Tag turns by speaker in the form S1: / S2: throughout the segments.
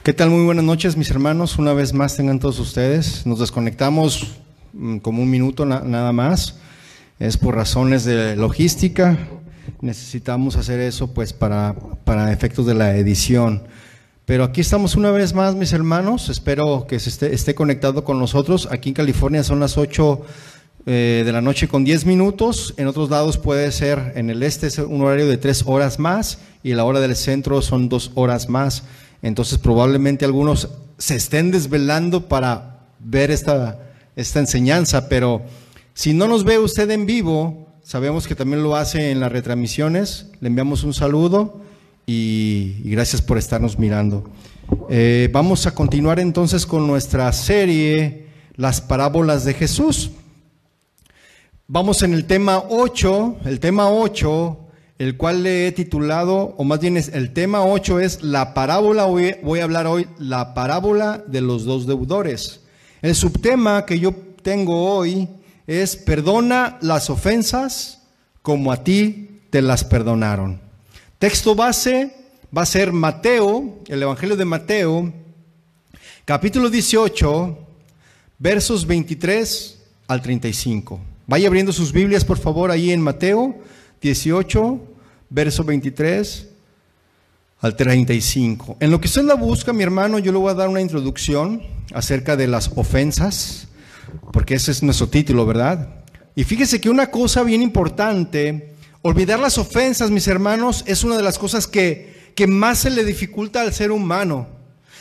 S1: ¿Qué tal? Muy buenas noches, mis hermanos. Una vez más tengan todos ustedes. Nos desconectamos como un minuto nada más. Es por razones de logística. Necesitamos hacer eso pues para efectos de la edición. Pero aquí estamos una vez más, mis hermanos. Espero que esté conectado con nosotros. Aquí en California son las 8 de la noche con 10 minutos. En otros lados puede ser, en el este es un horario de 3 horas más y la hora del centro son 2 horas más. Entonces probablemente algunos se estén desvelando para ver esta enseñanza, pero si no nos ve usted en vivo, sabemos que también lo hace en las retransmisiones. Le enviamos un saludo y gracias por estarnos mirando. Vamos a continuar entonces con nuestra serie, Las Parábolas de Jesús. Vamos en el tema 8, el cual le he titulado, o más bien el tema 8 es la parábola. Voy a hablar hoy la parábola de los dos deudores. El subtema que yo tengo hoy es perdona las ofensas como a ti te las perdonaron. Texto base va a ser Mateo, el Evangelio de Mateo, capítulo 18, versos 23 al 35. Vaya abriendo sus Biblias, por favor, ahí en Mateo 18, verso 23 al 35. En lo que usted la busca, mi hermano, yo le voy a dar una introducción acerca de las ofensas, porque ese es nuestro título, ¿verdad? Y fíjese que una cosa bien importante, olvidar las ofensas, mis hermanos, es una de las cosas que más se le dificulta al ser humano.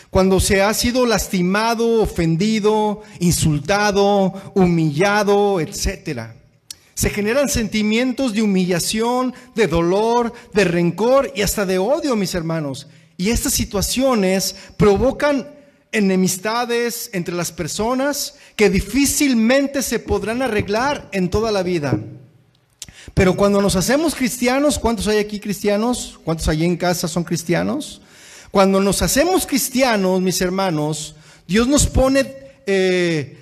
S1: Cuando se ha sido lastimado, ofendido, insultado, humillado, etcétera. Se generan sentimientos de humillación, de dolor, de rencor y hasta de odio, mis hermanos. Y estas situaciones provocan enemistades entre las personas que difícilmente se podrán arreglar en toda la vida. Pero cuando nos hacemos cristianos, ¿cuántos hay aquí cristianos? ¿Cuántos allí en casa son cristianos? Cuando nos hacemos cristianos, mis hermanos, Dios nos pone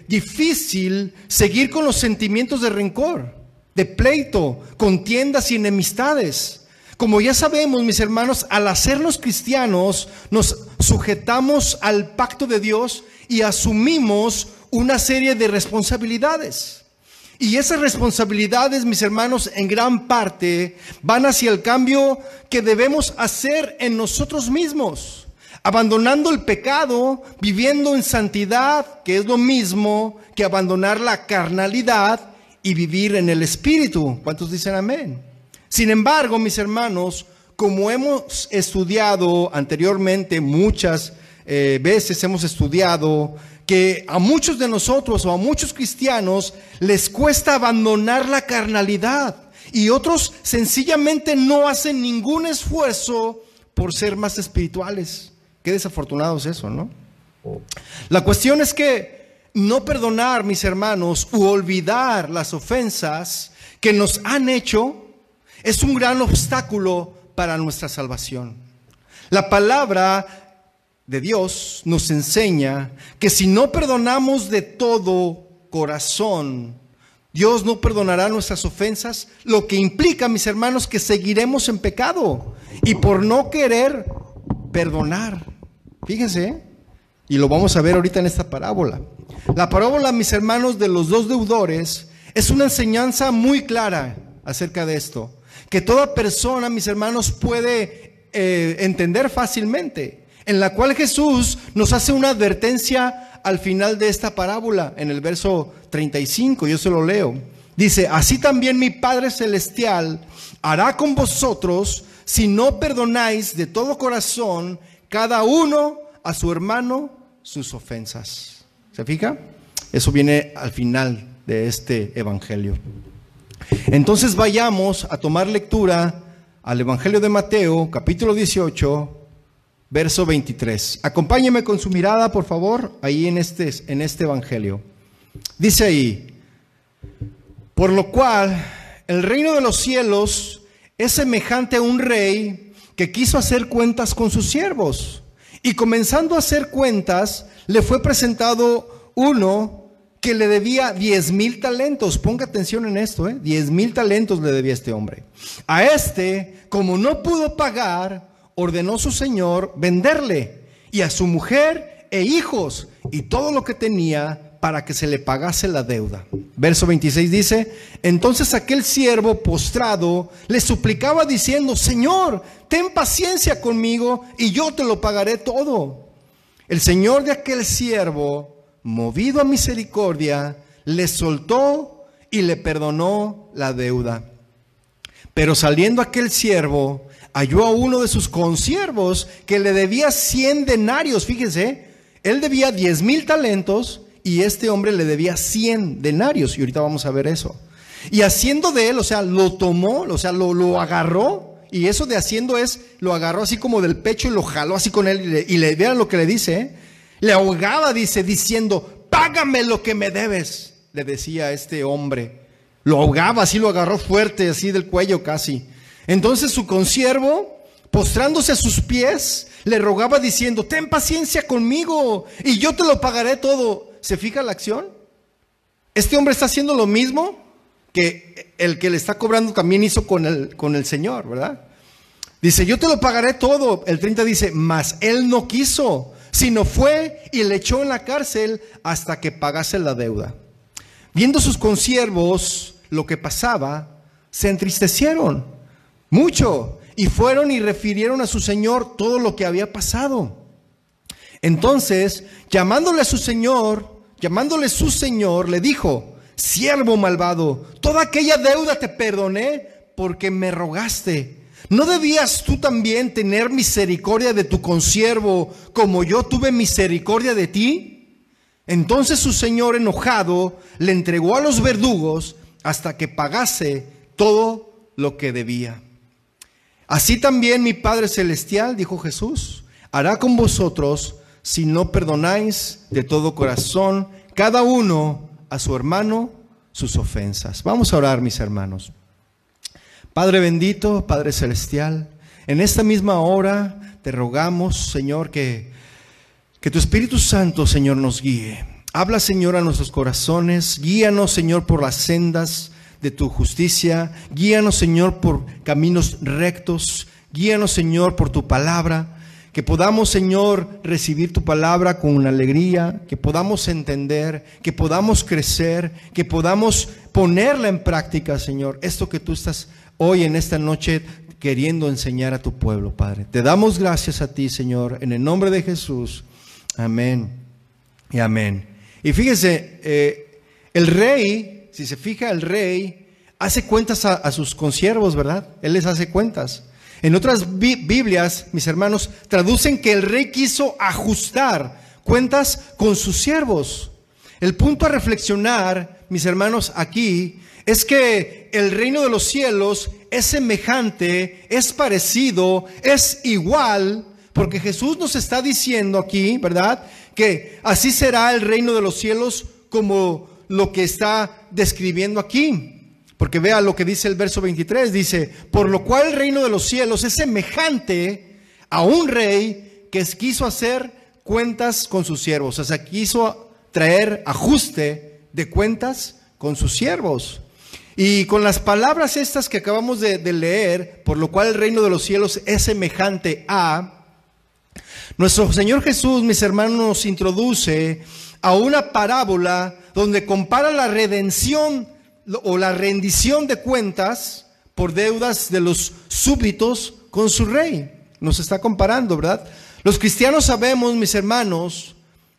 S1: difícil seguir con los sentimientos de rencor, de pleito, contiendas y enemistades. Como ya sabemos, mis hermanos, al hacernos cristianos, nos sujetamos al pacto de Dios y asumimos una serie de responsabilidades. Y esas responsabilidades, mis hermanos, en gran parte van hacia el cambio que debemos hacer en nosotros mismos, abandonando el pecado, viviendo en santidad, que es lo mismo que abandonar la carnalidad y vivir en el Espíritu. ¿Cuántos dicen amén? Sin embargo, mis hermanos, como hemos estudiado anteriormente, muchas veces hemos estudiado que a muchos de nosotros o a muchos cristianos les cuesta abandonar la carnalidad y otros sencillamente no hacen ningún esfuerzo por ser más espirituales. Qué desafortunado es eso, ¿no? La cuestión es que no perdonar, mis hermanos, u olvidar las ofensas que nos han hecho es un gran obstáculo para nuestra salvación. La palabra de Dios nos enseña que si no perdonamos de todo corazón, Dios no perdonará nuestras ofensas, lo que implica, mis hermanos, que seguiremos en pecado y por no querer perdonar. Fíjense, y lo vamos a ver ahorita en esta parábola. La parábola, mis hermanos, de los dos deudores es una enseñanza muy clara acerca de esto, que toda persona, mis hermanos, puede entender fácilmente, en la cual Jesús nos hace una advertencia al final de esta parábola, en el verso 35, yo se lo leo. Dice, así también mi Padre Celestial hará con vosotros si no perdonáis de todo corazón cada uno a su hermano sus ofensas. ¿Se fija? Eso viene al final de este evangelio. Entonces vayamos a tomar lectura al Evangelio de Mateo, capítulo 18, verso 23. Acompáñeme con su mirada, por favor, ahí en este evangelio. Dice ahí, por lo cual el reino de los cielos es semejante a un rey que quiso hacer cuentas con sus siervos. Y comenzando a hacer cuentas, le fue presentado uno que le debía 10,000 talentos. Ponga atención en esto, 10,000 talentos le debía este hombre. A este, como no pudo pagar, ordenó su señor venderle y a su mujer e hijos y todo lo que tenía, para que se le pagase la deuda. Verso 26 dice: entonces aquel siervo postrado le suplicaba diciendo: Señor, ten paciencia conmigo y yo te lo pagaré todo. El señor de aquel siervo, movido a misericordia, le soltó y le perdonó la deuda. Pero saliendo aquel siervo, halló a uno de sus consiervos que le debía 100 denarios. Fíjense, él debía 10,000 talentos y este hombre le debía 100 denarios. Y ahorita vamos a ver eso. Y haciendo de él, o sea, lo tomó, o sea, lo agarró. Y eso de haciendo es, lo agarró así como del pecho y lo jaló así con él. Y le vean lo que le dice, le ahogaba, dice, diciendo: págame lo que me debes. Le decía a este hombre. Lo ahogaba, así lo agarró fuerte, así del cuello casi. Entonces su consiervo, postrándose a sus pies, le rogaba diciendo: ten paciencia conmigo y yo te lo pagaré todo. ¿Se fija la acción? Este hombre está haciendo lo mismo que el que le está cobrando también hizo con el Señor, ¿verdad? Dice: yo te lo pagaré todo. El 30 dice: mas él no quiso, sino fue y le echó en la cárcel hasta que pagase la deuda. Viendo sus consiervos lo que pasaba, se entristecieron mucho y fueron y refirieron a su señor todo lo que había pasado. Entonces, llamándole su señor, le dijo: siervo malvado, toda aquella deuda te perdoné porque me rogaste. ¿No debías tú también tener misericordia de tu consiervo como yo tuve misericordia de ti? Entonces su señor, enojado, le entregó a los verdugos hasta que pagase todo lo que debía. Así también mi Padre Celestial, dijo Jesús, hará con vosotros si no perdonáis de todo corazón cada uno a su hermano sus ofensas. Vamos a orar, mis hermanos. Padre bendito, Padre Celestial, en esta misma hora te rogamos, Señor, que tu Espíritu Santo, Señor, nos guíe. Habla, Señor, a nuestros corazones. Guíanos, Señor, por las sendas de tu justicia. Guíanos, Señor, por caminos rectos. Guíanos, Señor, por tu palabra. Que podamos, Señor, recibir tu palabra con una alegría. Que podamos entender, que podamos crecer, que podamos ponerla en práctica, Señor. Esto que tú estás hoy en esta noche queriendo enseñar a tu pueblo, Padre. Te damos gracias a ti, Señor, en el nombre de Jesús. Amén y amén. Y fíjese, el rey, si se fija, el rey hace cuentas a sus consiervos, ¿verdad? Él les hace cuentas. En otras Biblias, mis hermanos, traducen que el rey quiso ajustar cuentas con sus siervos. El punto a reflexionar, mis hermanos, aquí es que el reino de los cielos es semejante, es parecido, es igual, porque Jesús nos está diciendo aquí, ¿verdad?, que así será el reino de los cielos como lo que está describiendo aquí. Porque vea lo que dice el verso 23, dice: por lo cual el reino de los cielos es semejante a un rey que quiso hacer cuentas con sus siervos. O sea, quiso traer ajuste de cuentas con sus siervos. Y con las palabras estas que acabamos de leer, por lo cual el reino de los cielos es semejante a, nuestro Señor Jesús, mis hermanos, nos introduce a una parábola donde compara la redención o la rendición de cuentas por deudas de los súbditos con su rey. Nos está comparando, ¿verdad? Los cristianos sabemos, mis hermanos,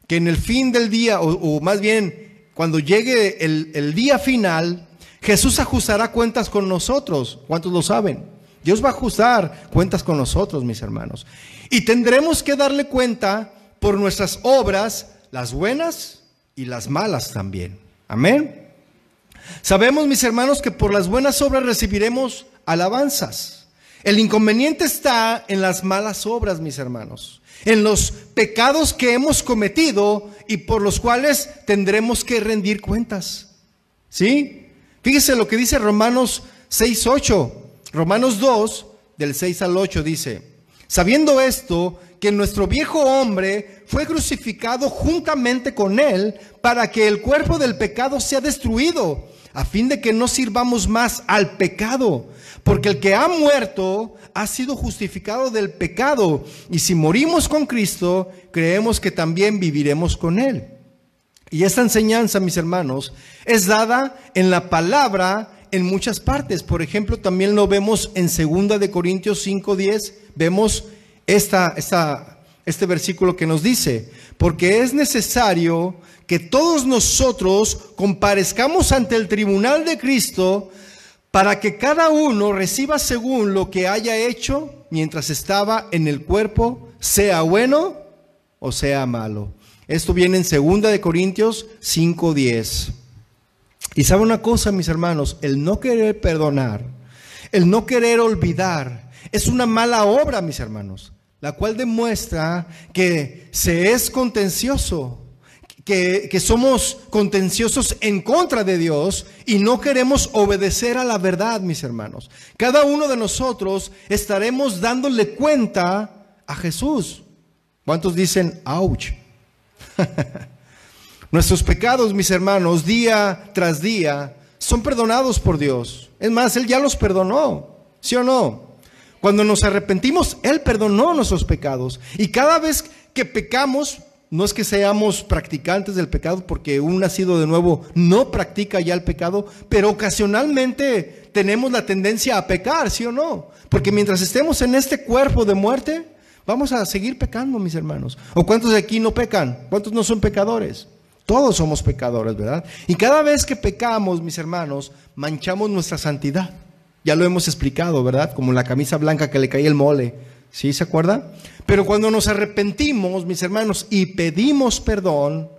S1: que en el fin del día, o más bien cuando llegue el día final, Jesús ajustará cuentas con nosotros. ¿Cuántos lo saben? Dios va a ajustar cuentas con nosotros, mis hermanos. Y tendremos que darle cuenta por nuestras obras, las buenas y las malas también. Amén. Sabemos, mis hermanos, que por las buenas obras recibiremos alabanzas. El inconveniente está en las malas obras, mis hermanos, en los pecados que hemos cometido y por los cuales tendremos que rendir cuentas. ¿Sí? Fíjese lo que dice Romanos 6:8. Romanos 2, del 6 al 8 dice: sabiendo esto, que nuestro viejo hombre fue crucificado juntamente con él, para que el cuerpo del pecado sea destruido, a fin de que no sirvamos más al pecado, porque el que ha muerto ha sido justificado del pecado, y si morimos con Cristo, creemos que también viviremos con Él. Y esta enseñanza, mis hermanos, es dada en la palabra en muchas partes. Por ejemplo, también lo vemos en 2 de Corintios 5:10, vemos este versículo que nos dice: porque es necesario que todos nosotros comparezcamos ante el tribunal de Cristo, para que cada uno reciba según lo que haya hecho mientras estaba en el cuerpo, sea bueno o sea malo. Esto viene en 2 de Corintios 5:10. Y sabe una cosa, mis hermanos, el no querer perdonar, el no querer olvidar, es una mala obra, mis hermanos, la cual demuestra que se es contencioso, que somos contenciosos en contra de Dios y no queremos obedecer a la verdad, mis hermanos. Cada uno de nosotros estaremos dándole cuenta a Jesús. ¿Cuántos dicen ouch? Nuestros pecados, mis hermanos, día tras día son perdonados por Dios. Es más, Él ya los perdonó, ¿sí o no? Cuando nos arrepentimos, Él perdonó nuestros pecados. Y cada vez que pecamos, no es que seamos practicantes del pecado, porque un nacido de nuevo no practica ya el pecado, pero ocasionalmente tenemos la tendencia a pecar, ¿sí o no? Porque mientras estemos en este cuerpo de muerte, vamos a seguir pecando, mis hermanos. ¿O cuántos de aquí no pecan? ¿Cuántos no son pecadores? Todos somos pecadores, ¿verdad? Y cada vez que pecamos, mis hermanos, manchamos nuestra santidad. Ya lo hemos explicado, ¿verdad? Como la camisa blanca que le caía el mole. ¿Sí se acuerda? Pero cuando nos arrepentimos, mis hermanos, y pedimos perdón,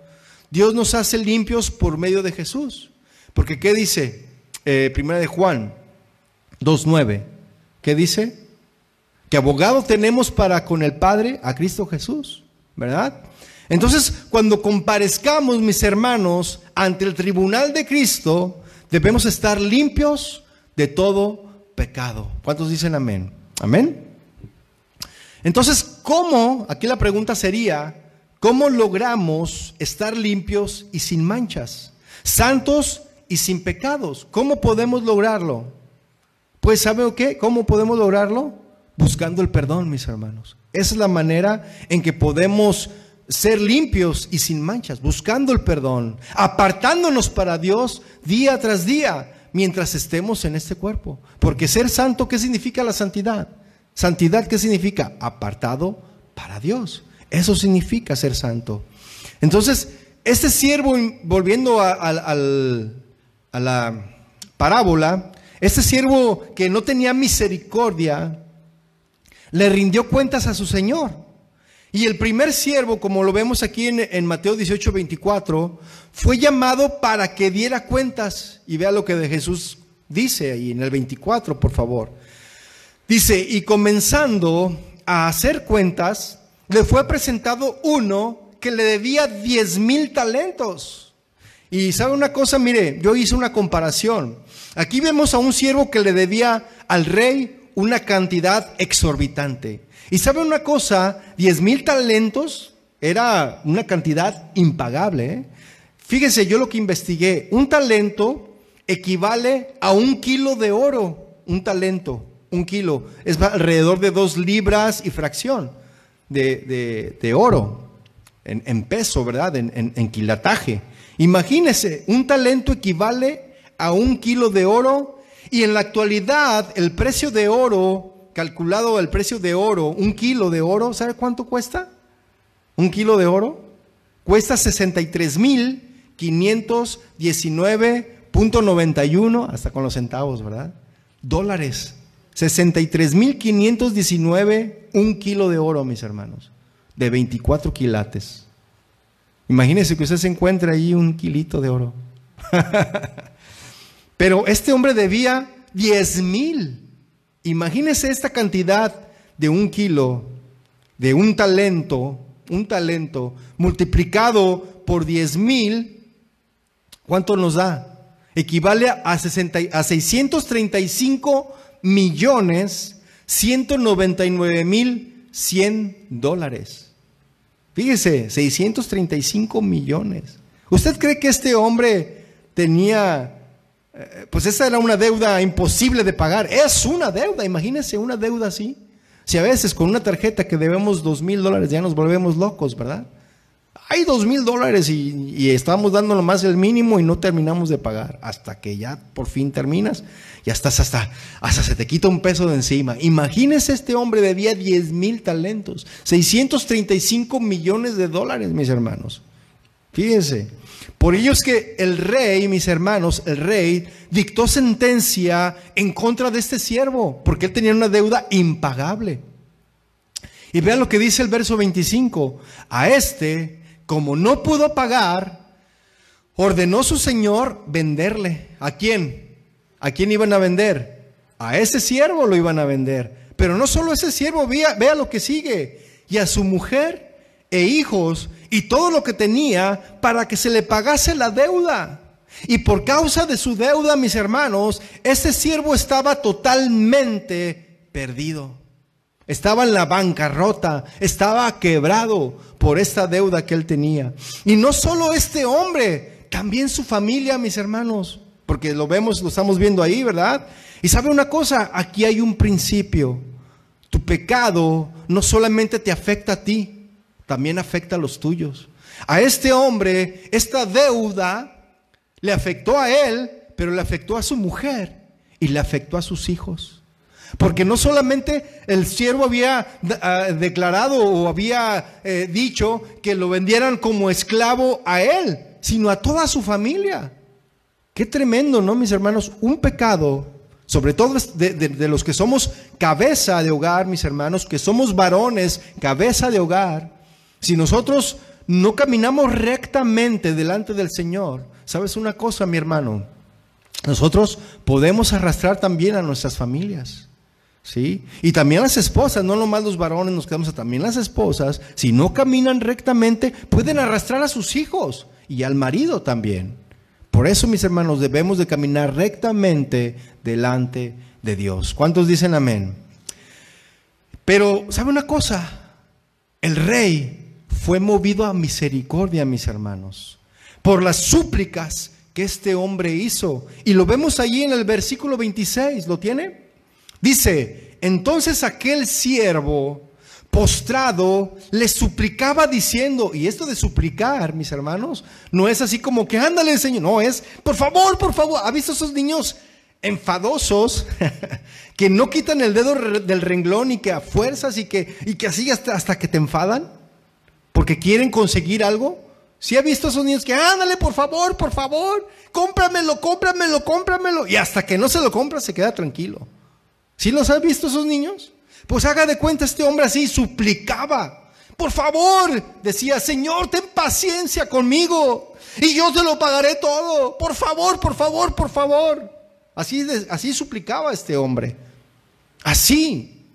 S1: Dios nos hace limpios por medio de Jesús. Porque ¿qué dice? Primera de Juan 2:9. ¿Qué dice? Que abogado tenemos para con el Padre, a Cristo Jesús, ¿verdad? Entonces, cuando comparezcamos, mis hermanos, ante el tribunal de Cristo, debemos estar limpios de todo pecado. ¿Cuántos dicen amén? Amén. Entonces, ¿cómo? Aquí la pregunta sería, ¿cómo logramos estar limpios y sin manchas, santos y sin pecados? ¿Cómo podemos lograrlo? Pues, ¿sabe qué? ¿Cómo podemos lograrlo? Buscando el perdón, mis hermanos. Esa es la manera en que podemos ser limpios y sin manchas, buscando el perdón, apartándonos para Dios día tras día, mientras estemos en este cuerpo. Porque ser santo, ¿qué significa la santidad? Santidad, ¿qué significa? Apartado para Dios. Eso significa ser santo. Entonces, este siervo, volviendo a la parábola, este siervo que no tenía misericordia, le rindió cuentas a su señor. Y el primer siervo, como lo vemos aquí en Mateo 18:24, fue llamado para que diera cuentas. Y vea lo que de Jesús dice ahí en el 24, por favor. Dice, y comenzando a hacer cuentas, le fue presentado uno que le debía 10,000 talentos. Y sabe una cosa, mire, yo hice una comparación. Aquí vemos a un siervo que le debía al rey una cantidad exorbitante. Y sabe una cosa, 10,000 talentos era una cantidad impagable, ¿eh? Fíjese, yo lo que investigué, un talento equivale a 1 kilo de oro. Un talento, 1 kilo, es alrededor de 2 libras y fracción de oro, en peso, ¿verdad? En quilataje. Imagínese, un talento equivale a 1 kilo de oro, y en la actualidad el precio de oro, calculado el precio de oro, 1 kilo de oro, ¿sabe cuánto cuesta? 1 kilo de oro cuesta 63,519.91, hasta con los centavos, ¿verdad? Dólares. 63,519, 1 kilo de oro, mis hermanos, de 24 quilates. Imagínese que usted se encuentra ahí 1 kilito de oro. Pero este hombre debía 10,000. Imagínese esta cantidad de 1 kilo, de un talento multiplicado por 10,000, ¿cuánto nos da? Equivale a 635,199,100 dólares. Fíjese, 635 millones. ¿Usted cree que este hombre tenía pues esa era una deuda imposible de pagar. Es una deuda, imagínense una deuda así. Si a veces con una tarjeta que debemos $2,000 ya nos volvemos locos, ¿verdad? Hay $2,000 y estamos dando nomás el mínimo y no terminamos de pagar. Hasta que ya por fin terminas, ya estás hasta se te quita un peso de encima. Imagínense, este hombre debía 10,000 talentos, $635 millones, mis hermanos. Fíjense. Por ello es que el rey, mis hermanos, el rey dictó sentencia en contra de este siervo, porque él tenía una deuda impagable. Y vean lo que dice el verso 25. A este, como no pudo pagar, ordenó su señor venderle. ¿A quién? ¿A quién iban a vender? A ese siervo lo iban a vender. Pero no solo a ese siervo, vea lo que sigue. Y a su mujer e hijos y todo lo que tenía, para que se le pagase la deuda. Y por causa de su deuda, mis hermanos, este siervo estaba totalmente perdido. Estaba en la bancarrota, estaba quebrado por esta deuda que él tenía. Y no solo este hombre, también su familia, mis hermanos, porque lo estamos viendo ahí, ¿verdad? Y sabe una cosa, aquí hay un principio. Tu pecado no solamente te afecta a ti, también afecta a los tuyos. A este hombre, esta deuda le afectó a él, pero le afectó a su mujer y le afectó a sus hijos. Porque no solamente el siervo había declarado o había dicho que lo vendieran como esclavo a él, sino a toda su familia. Qué tremendo, ¿no, mis hermanos? Un pecado, sobre todo de los que somos cabeza de hogar, mis hermanos, que somos varones, cabeza de hogar. Si nosotros no caminamos rectamente delante del Señor, ¿sabes una cosa, mi hermano? Nosotros podemos arrastrar también a nuestras familias, ¿sí? Y también las esposas, no nomás los varones nos quedamos, también las esposas, si no caminan rectamente, pueden arrastrar a sus hijos y al marido también. Por eso, mis hermanos, debemos de caminar rectamente delante de Dios. ¿Cuántos dicen amén? Pero, ¿sabe una cosa? El rey fue movido a misericordia, mis hermanos, por las súplicas que este hombre hizo. Y lo vemos allí en el versículo 26, ¿lo tiene? Dice, entonces aquel siervo postrado le suplicaba diciendo, y esto de suplicar, mis hermanos, no es así como que ándale, Señor, no, es por favor, ¿ha visto esos niños enfadosos que no quitan el dedo del renglón y que a fuerzas y que así hasta que te enfadan porque quieren conseguir algo? ¿Sí ha visto a esos niños que ándale, por favor, cómpramelo, y hasta que no se lo compra se queda tranquilo? ¿Sí los has visto esos niños? Pues haga de cuenta, este hombre así suplicaba, por favor, decía, Señor, ten paciencia conmigo y yo te lo pagaré todo, por favor. Así suplicaba este hombre. Así.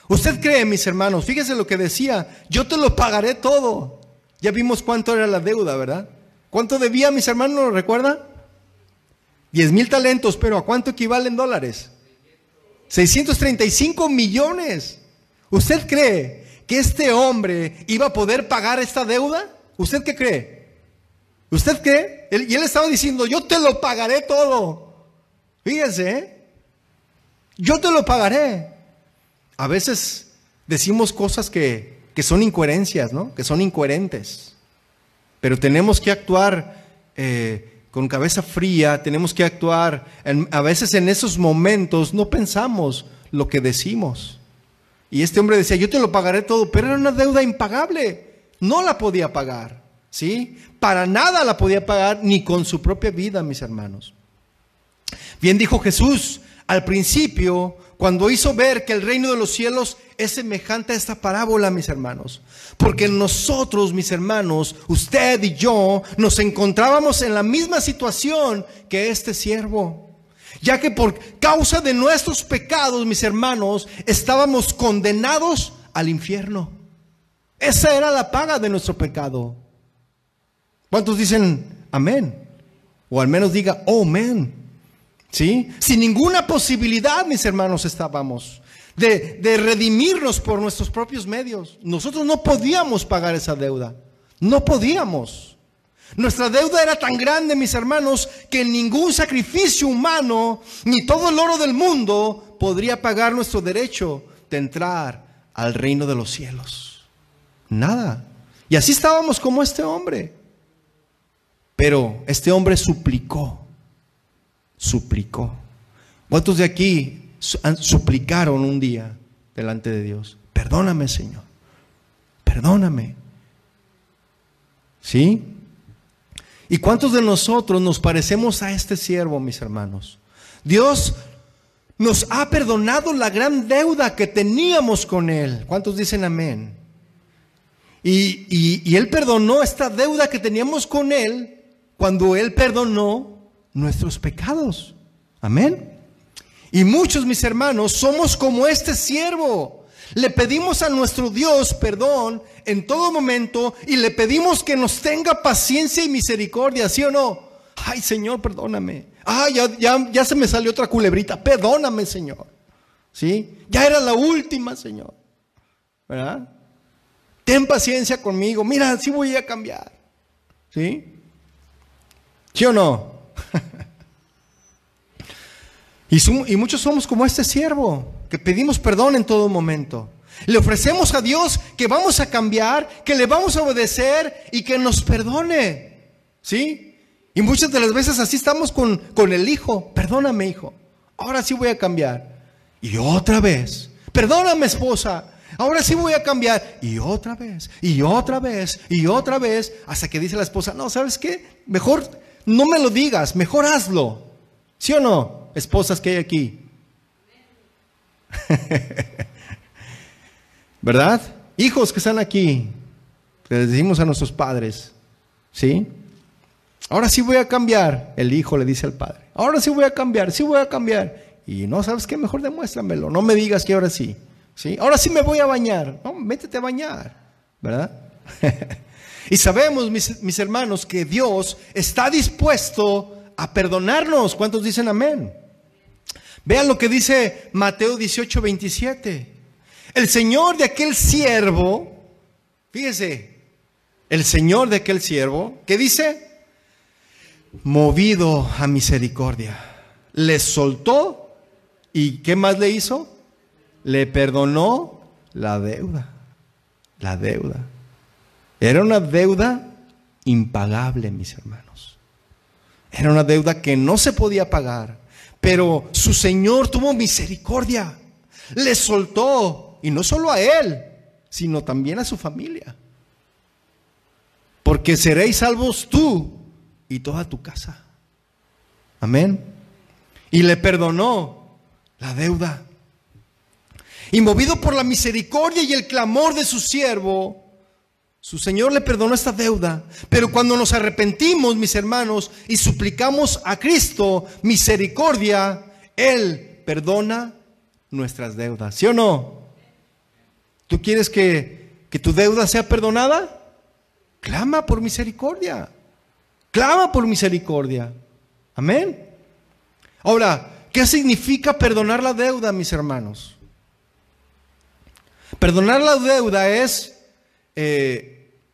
S1: ¿Usted cree, mis hermanos? Fíjese lo que decía, yo te lo pagaré todo. Ya vimos cuánto era la deuda, ¿verdad? ¿Cuánto debía, mis hermanos? ¿Lo recuerda? 10,000 talentos, pero ¿a cuánto equivalen dólares? 635 millones. ¿Usted cree que este hombre iba a poder pagar esta deuda? ¿Usted qué cree? ¿Usted cree? Y él estaba diciendo, yo te lo pagaré todo. Fíjense, yo te lo pagaré. A veces decimos cosas que son incoherencias, ¿no? Que son incoherentes. Pero tenemos que actuar con cabeza fría, tenemos que actuar. A veces en esos momentos no pensamos lo que decimos. Y este hombre decía, yo te lo pagaré todo, pero era una deuda impagable. No la podía pagar, ¿sí? Para nada la podía pagar, ni con su propia vida, mis hermanos. Bien dijo Jesús al principio, cuando hizo ver que el reino de los cielos es semejante a esta parábola, mis hermanos. Porque nosotros, mis hermanos, usted y yo, nos encontrábamos en la misma situación que este siervo. Ya que por causa de nuestros pecados, mis hermanos, estábamos condenados al infierno. Esa era la paga de nuestro pecado. ¿Cuántos dicen amén? O al menos diga, oh, amén. ¿Sí? Sin ninguna posibilidad, mis hermanos, estábamos de redimirnos por nuestros propios medios. Nosotros no podíamos pagar esa deuda. No podíamos. Nuestra deuda era tan grande, mis hermanos, que ningún sacrificio humano, ni todo el oro del mundo, podría pagar nuestro derecho de entrar al reino de los cielos. Nada. Y así estábamos como este hombre. Pero este hombre suplicó. ¿Cuántos de aquí suplicaron un día delante de Dios? Perdóname, Señor. Perdóname. ¿Sí? ¿Y cuántos de nosotros nos parecemos a este siervo, mis hermanos? Dios nos ha perdonado la gran deuda que teníamos con Él. ¿Cuántos dicen amén? Y Él perdonó esta deuda que teníamos con Él cuando Él perdonó nuestros pecados. Amén. Y muchos, mis hermanos, somos como este siervo. Le pedimos a nuestro Dios perdón en todo momento y le pedimos que nos tenga paciencia y misericordia, ¿sí o no? Ay, Señor, perdóname. Ay, ya se me salió otra culebrita. Perdóname, Señor. ¿Sí? Ya era la última, Señor. ¿Verdad? Ten paciencia conmigo. Mira, sí voy a cambiar. ¿Sí? ¿Sí o no? Y muchos somos como este siervo, que pedimos perdón en todo momento. Le ofrecemos a Dios que vamos a cambiar, que le vamos a obedecer y que nos perdone. ¿Sí? Y muchas de las veces así estamos con el hijo. Perdóname, hijo. Ahora sí voy a cambiar. Y otra vez. Perdóname, esposa. Ahora sí voy a cambiar. Y otra vez. Y otra vez. Y otra vez. Hasta que dice la esposa, no, ¿sabes qué? Mejor no me lo digas. Mejor hazlo. ¿Sí o no? Esposas que hay aquí. ¿Verdad? Hijos que están aquí. Les decimos a nuestros padres. ¿Sí? Ahora sí voy a cambiar. El hijo le dice al padre. Ahora sí voy a cambiar. Sí voy a cambiar. Y no, ¿sabes qué? Mejor demuéstramelo. No me digas que ahora sí. ¿Sí? Ahora sí me voy a bañar. No, métete a bañar. ¿Verdad? Y sabemos, mis hermanos, que Dios está dispuesto a perdonarnos. ¿Cuántos dicen amén? Vean lo que dice Mateo 18:27. El Señor de aquel siervo, fíjese, el Señor de aquel siervo, ¿qué dice? Movido a misericordia, le soltó. ¿Y qué más le hizo? Le perdonó la deuda. La deuda. Era una deuda impagable, mis hermanos. Era una deuda que no se podía pagar. Pero su Señor tuvo misericordia. Le soltó. Y no solo a él, sino también a su familia. Porque seréis salvos tú y toda tu casa. Amén. Y le perdonó la deuda. Y movido por la misericordia y el clamor de su siervo, su Señor le perdonó esta deuda. Pero cuando nos arrepentimos, mis hermanos, y suplicamos a Cristo misericordia, Él perdona nuestras deudas. ¿Sí o no? ¿Tú quieres que tu deuda sea perdonada? Clama por misericordia. Clama por misericordia. Amén. Ahora, ¿qué significa perdonar la deuda, mis hermanos? Perdonar la deuda es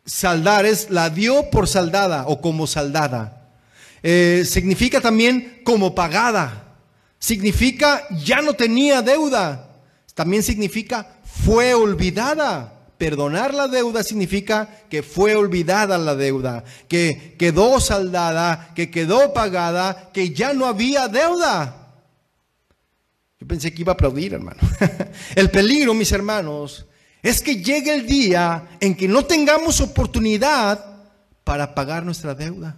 S1: saldar, es la dio por saldada o como saldada. Significa también como pagada. Significa ya no tenía deuda. También significa fue olvidada. Perdonar la deuda significa que fue olvidada la deuda, que quedó saldada, que quedó pagada, que ya no había deuda. Yo pensé que iba a aplaudir, hermano. El peligro, mis hermanos, es que llegue el día en que no tengamos oportunidad para pagar nuestra deuda.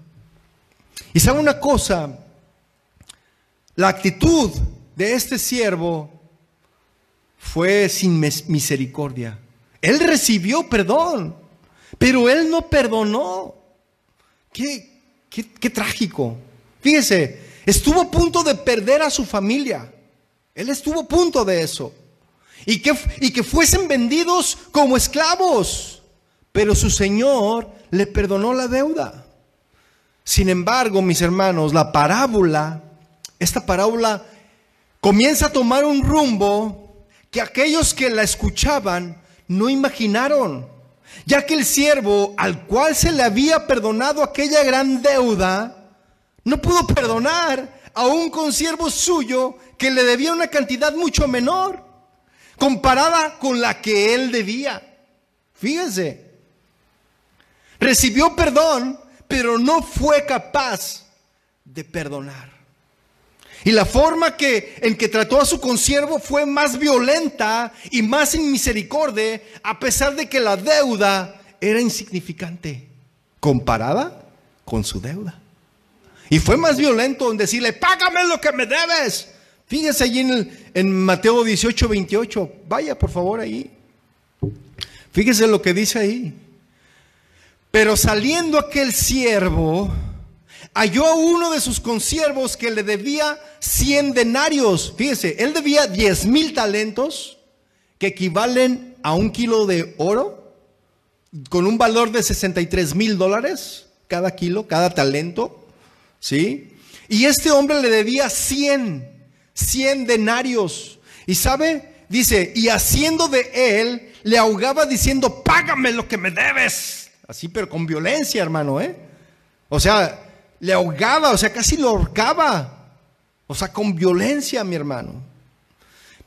S1: Y sabe una cosa, la actitud de este siervo fue sin misericordia. Él recibió perdón, pero él no perdonó. Qué trágico. Fíjese, estuvo a punto de perder a su familia. Él estuvo a punto de eso. Y que fuesen vendidos como esclavos. Pero su Señor le perdonó la deuda. Sin embargo, mis hermanos, esta parábola comienza a tomar un rumbo que aquellos que la escuchaban no imaginaron. ya que el siervo al cual se le había perdonado aquella gran deuda, no pudo perdonar a un consiervo suyo que le debía una cantidad mucho menor, comparada con la que él debía. Fíjense, recibió perdón, pero no fue capaz de perdonar. Y la forma en que trató a su consiervo fue más violenta y más sin misericordia, a pesar de que la deuda era insignificante comparada con su deuda. Y fue más violento en decirle: págame lo que me debes. Fíjese allí en Mateo 18:28. Vaya por favor ahí. Fíjese lo que dice ahí. Pero saliendo aquel siervo, halló a uno de sus consiervos que le debía 100 denarios. Fíjese, él debía 10,000 talentos, que equivalen a 1 kilo de oro, con un valor de $63,000 cada kilo, cada talento. ¿Sí? Y este hombre le debía 100 denarios. Y sabe, dice, y haciendo de él, le ahogaba diciendo: págame lo que me debes. Así, pero con violencia, hermano, O sea, le ahogaba, o sea, casi lo ahorcaba. O sea, con violencia, mi hermano.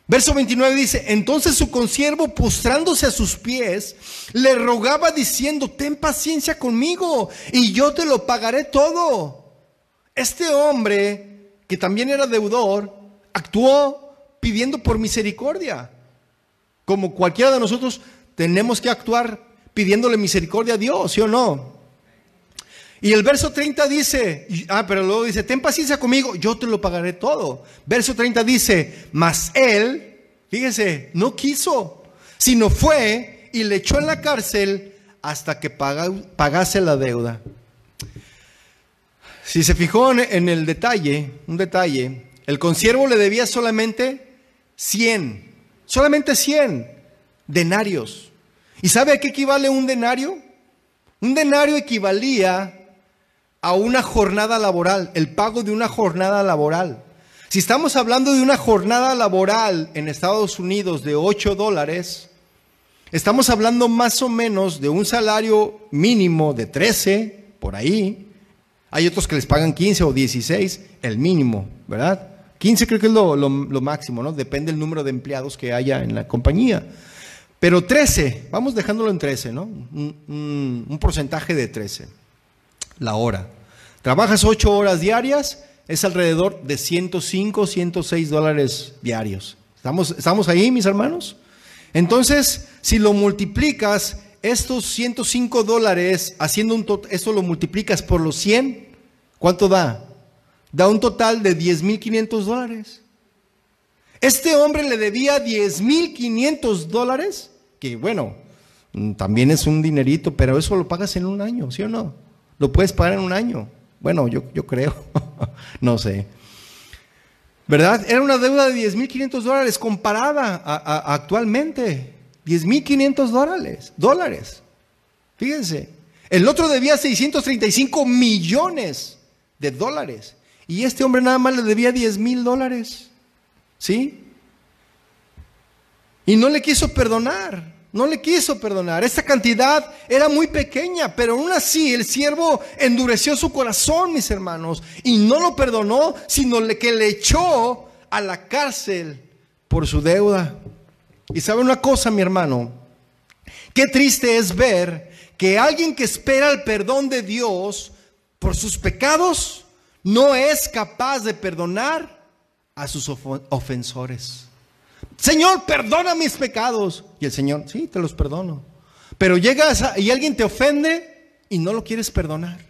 S1: Verso 29 dice: entonces su consiervo, postrándose a sus pies, le rogaba diciendo: ten paciencia conmigo y yo te lo pagaré todo. Este hombre, que también era deudor, actuó pidiendo por misericordia. Como cualquiera de nosotros tenemos que actuar pidiéndole misericordia a Dios, ¿sí o no? Y el verso 30 dice, pero luego dice: ten paciencia conmigo, yo te lo pagaré todo. Verso 30 dice: mas él, fíjese, no quiso, sino fue y le echó en la cárcel hasta que pagase la deuda. Si se fijó en el detalle, un detalle, el consiervo le debía solamente 100 denarios. ¿Y sabe a qué equivale un denario? Un denario equivalía a una jornada laboral, el pago de una jornada laboral. Si estamos hablando de una jornada laboral en Estados Unidos de $8, estamos hablando más o menos de un salario mínimo de 13, por ahí. Hay otros que les pagan 15 o 16, el mínimo, ¿verdad? 15 creo que es lo máximo, ¿no? Depende del número de empleados que haya en la compañía. Pero 13, vamos dejándolo en 13, ¿no? Un porcentaje de 13 la hora. Trabajas 8 horas diarias, es alrededor de $105, $106 diarios. ¿Estamos ahí, mis hermanos? Entonces, si lo multiplicas, estos $105, esto lo multiplicas por los 100, ¿cuánto da? Da un total de $10,500. Este hombre le debía $10,500, que bueno, también es un dinerito, pero eso lo pagas en un año, ¿sí o no? Lo puedes pagar en un año. Bueno, yo creo, no sé. ¿Verdad? Era una deuda de $10,500 comparada a actualmente. $10,500. Fíjense. El otro debía $635 millones. Y este hombre nada más le debía $10,000. ¿Sí? Y no le quiso perdonar. Esta cantidad era muy pequeña, pero aún así el siervo endureció su corazón, mis hermanos, y no lo perdonó, sino que le echó a la cárcel por su deuda. Y sabe una cosa, mi hermano, qué triste es ver que alguien que espera el perdón de Dios por sus pecados no es capaz de perdonar a sus ofensores. Señor, perdona mis pecados. Y el Señor: sí, te los perdono. Pero llegas y alguien te ofende y no lo quieres perdonar.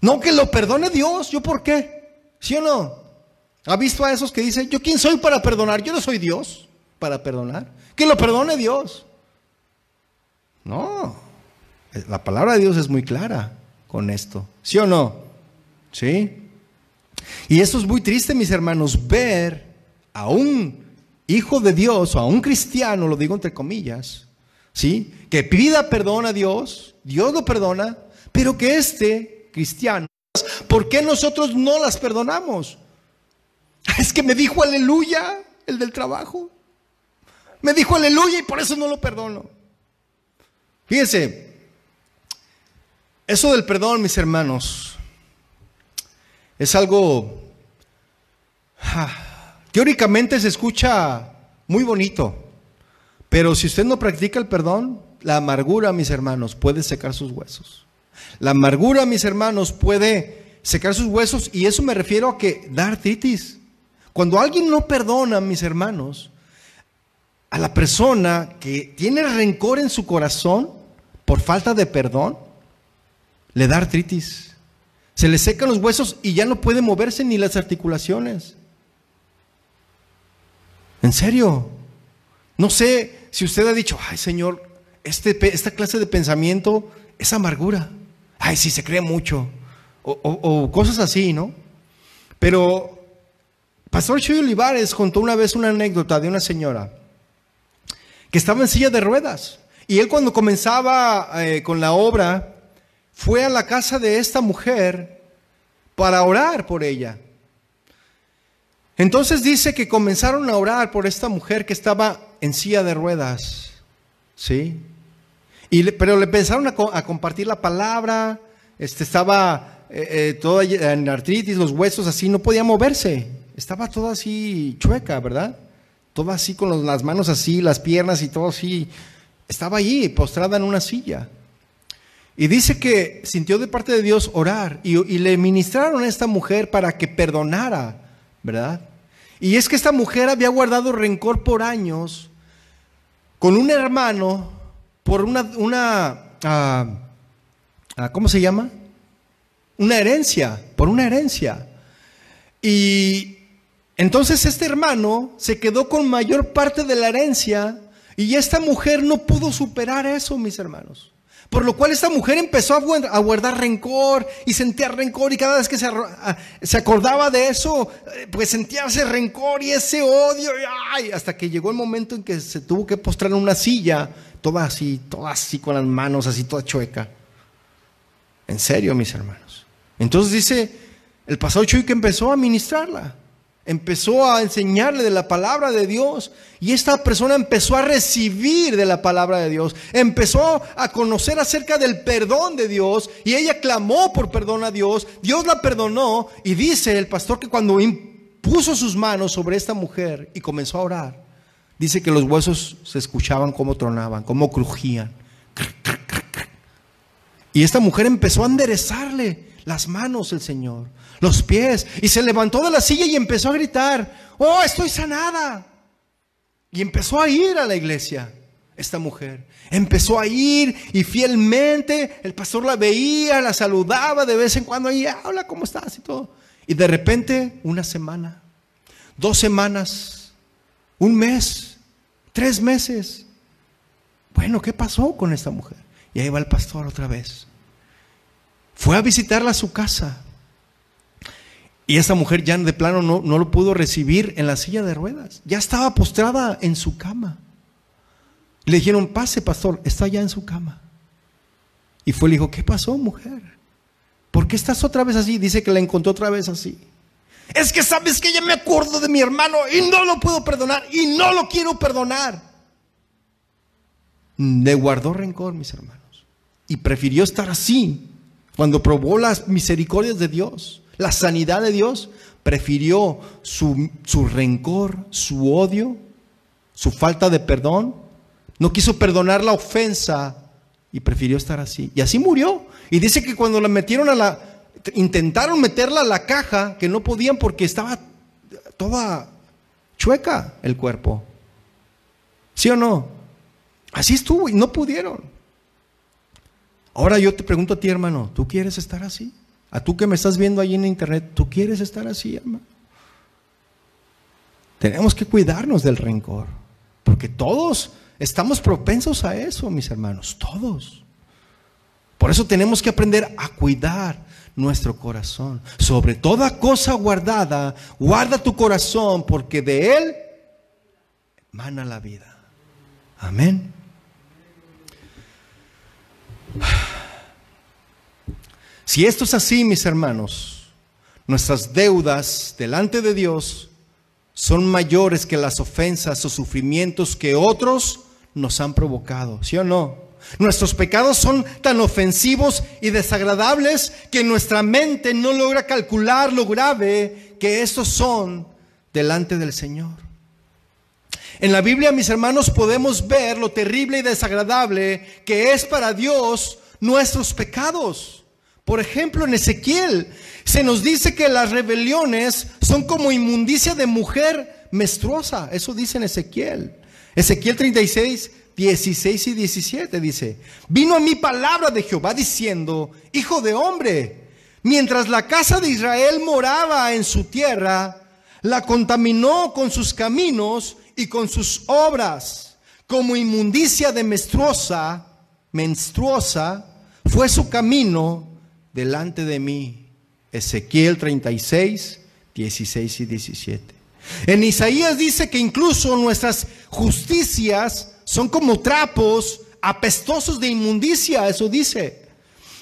S1: No, que lo perdone Dios. ¿Yo por qué? ¿Sí o no? ¿Ha visto a esos que dicen: yo quién soy para perdonar? Yo no soy Dios para perdonar. Que lo perdone Dios. No, la palabra de Dios es muy clara con esto. ¿Sí o no? ¿Sí? Y esto es muy triste, mis hermanos, ver a un hijo de Dios o a un cristiano, lo digo entre comillas, ¿sí?, que pida perdón a Dios, Dios lo perdona, pero que este cristiano, ¿por qué nosotros no las perdonamos? Es que me dijo aleluya el del trabajo, me dijo aleluya y por eso no lo perdono. Fíjense, eso del perdón, mis hermanos, es algo, teóricamente se escucha muy bonito, pero si usted no practica el perdón, la amargura, mis hermanos, puede secar sus huesos. La amargura, mis hermanos, puede secar sus huesos, y eso me refiero a que da artritis. Cuando alguien no perdona, mis hermanos, a la persona que tiene rencor en su corazón por falta de perdón, le da artritis. Se le secan los huesos y ya no puede moverse ni las articulaciones. En serio. No sé si usted ha dicho, ay Señor, esta clase de pensamiento es amargura. Ay, sí, se cree mucho. O cosas así, ¿no? Pero Pastor Chuy Olivares contó una vez una anécdota de una señora que estaba en silla de ruedas. Y él, cuando comenzaba con la obra, fue a la casa de esta mujer para orar por ella. Entonces dice que comenzaron a orar por esta mujer que estaba en silla de ruedas, ¿sí? Pero le empezaron a compartir la palabra. Estaba toda en artritis, los huesos así, no podía moverse. Estaba toda así chueca, ¿verdad? Toda así con las manos así, las piernas y todo así. Estaba allí, postrada en una silla. Y dice que sintió de parte de Dios orar y le ministraron a esta mujer para que perdonara, ¿verdad? Y es que esta mujer había guardado rencor por años con un hermano por ¿cómo se llama? Una herencia, por una herencia. Y entonces este hermano se quedó con mayor parte de la herencia y esta mujer no pudo superar eso, mis hermanos. Por lo cual esta mujer empezó a guardar rencor y sentía rencor, y cada vez que se acordaba de eso, pues sentía ese rencor y ese odio, hasta que llegó el momento en que se tuvo que postrar en una silla, toda así con las manos así, toda chueca. En serio, mis hermanos. Entonces dice el pastor Chuy que empezó a ministrarla, empezó a enseñarle de la palabra de Dios, y esta persona empezó a recibir de la palabra de Dios, empezó a conocer acerca del perdón de Dios, y ella clamó por perdón a Dios. Dios la perdonó, y dice el pastor que cuando puso sus manos sobre esta mujer y comenzó a orar, dice que los huesos se escuchaban como tronaban, como crujían, y esta mujer empezó a enderezarle las manos el Señor, los pies, y se levantó de la silla y empezó a gritar, oh, estoy sanada. Y empezó a ir a la iglesia. Esta mujer empezó a ir, y fielmente el pastor la veía, la saludaba de vez en cuando, y hola, ¿cómo estás? Y todo. Y de repente, una semana, 2 semanas, 1 mes, 3 meses. Bueno, ¿qué pasó con esta mujer? Y ahí va el pastor otra vez. Fue a visitarla a su casa, y esta mujer ya de plano no lo pudo recibir en la silla de ruedas. Ya estaba postrada en su cama. Le dijeron, pase, pastor, está ya en su cama. Y fue y le dijo, ¿qué pasó, mujer? ¿Por qué estás otra vez así? Dice que la encontró otra vez así. Es que sabes que ya me acuerdo de mi hermano y no lo puedo perdonar y no lo quiero perdonar. Le guardó rencor, mis hermanos, y prefirió estar así. Cuando probó las misericordias de Dios, la sanidad de Dios, prefirió su rencor, su odio, su falta de perdón. No quiso perdonar la ofensa y prefirió estar así. Y así murió. Y dice que cuando la metieron intentaron meterla a la caja, que no podían porque estaba toda chueca el cuerpo. ¿Sí o no? Así estuvo y no pudieron. Ahora yo te pregunto a ti, hermano, ¿tú quieres estar así? A tú que me estás viendo ahí en internet, ¿tú quieres estar así, hermano? Tenemos que cuidarnos del rencor, porque todos estamos propensos a eso, mis hermanos, todos. Por eso tenemos que aprender a cuidar nuestro corazón. Sobre toda cosa guardada, guarda tu corazón, porque de él emana la vida. Amén. Si esto es así, mis hermanos, nuestras deudas delante de Dios son mayores que las ofensas o sufrimientos que otros nos han provocado, ¿sí o no? Nuestros pecados son tan ofensivos y desagradables que nuestra mente no logra calcular lo grave que estos son delante del Señor. En la Biblia, mis hermanos, podemos ver lo terrible y desagradable que es para Dios nuestros pecados. Por ejemplo, en Ezequiel se nos dice que las rebeliones son como inmundicia de mujer menstruosa. Eso dice en Ezequiel. Ezequiel 36, 16 y 17 dice: vino a mí palabra de Jehová diciendo: hijo de hombre, mientras la casa de Israel moraba en su tierra, la contaminó con sus caminos y con sus obras. Como inmundicia de menstruosa fue su camino delante de mí. Ezequiel 36, 16 y 17. En Isaías dice que incluso nuestras justicias son como trapos apestosos de inmundicia. Eso dice.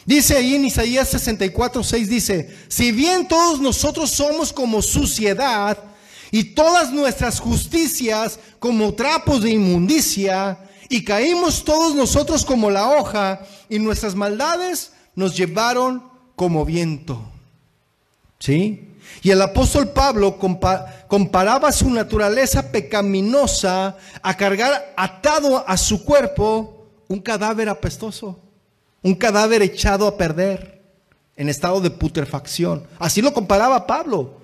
S1: Dice ahí en Isaías 64, 6 dice: si bien todos nosotros somos como suciedad y todas nuestras justicias como trapos de inmundicia, y caímos todos nosotros como la hoja, y nuestras maldades nos llevaron como viento. ¿Sí? Y el apóstol Pablo comparaba su naturaleza pecaminosa a cargar atado a su cuerpo un cadáver apestoso, un cadáver echado a perder, en estado de putrefacción. Así lo comparaba Pablo.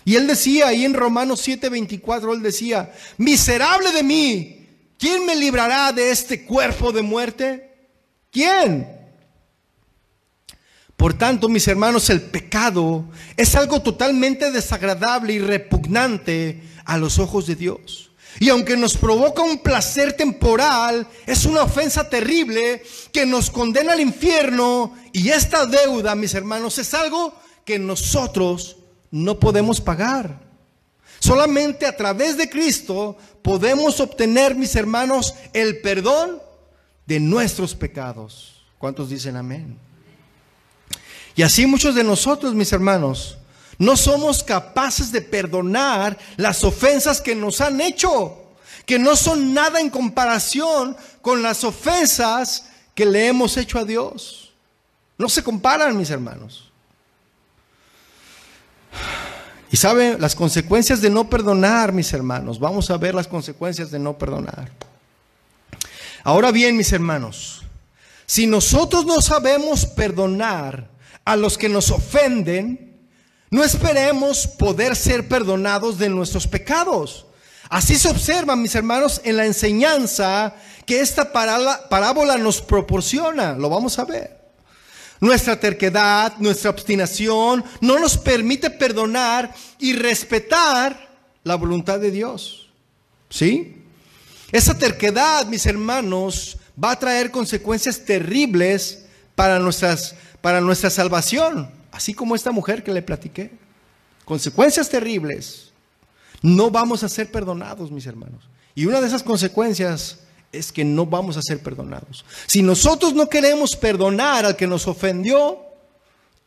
S1: Y él decía ahí en Romanos 7:24, él decía: miserable de mí, ¿quién me librará de este cuerpo de muerte? ¿Quién? Por tanto, mis hermanos, el pecado es algo totalmente desagradable y repugnante a los ojos de Dios. Y aunque nos provoca un placer temporal, es una ofensa terrible que nos condena al infierno. Y esta deuda, mis hermanos, es algo que nosotros no podemos pagar. Solamente a través de Cristo podemos obtener, mis hermanos, el perdón de nuestros pecados. ¿Cuántos dicen amén? Y así muchos de nosotros, mis hermanos, no somos capaces de perdonar las ofensas que nos han hecho, que no son nada en comparación con las ofensas que le hemos hecho a Dios. No se comparan, mis hermanos. Y saben las consecuencias de no perdonar, mis hermanos. Vamos a ver las consecuencias de no perdonar. Ahora bien, mis hermanos, si nosotros no sabemos perdonar a los que nos ofenden, no esperemos poder ser perdonados de nuestros pecados. Así se observa, mis hermanos, en la enseñanza que esta parábola nos proporciona. Lo vamos a ver. Nuestra terquedad, nuestra obstinación no nos permite perdonar y respetar la voluntad de Dios. ¿Sí? Esa terquedad, mis hermanos, va a traer consecuencias terribles para nuestra salvación, así como esta mujer que le platiqué. Consecuencias terribles. No vamos a ser perdonados, mis hermanos. Y una de esas consecuencias es que no vamos a ser perdonados. Si nosotros no queremos perdonar al que nos ofendió,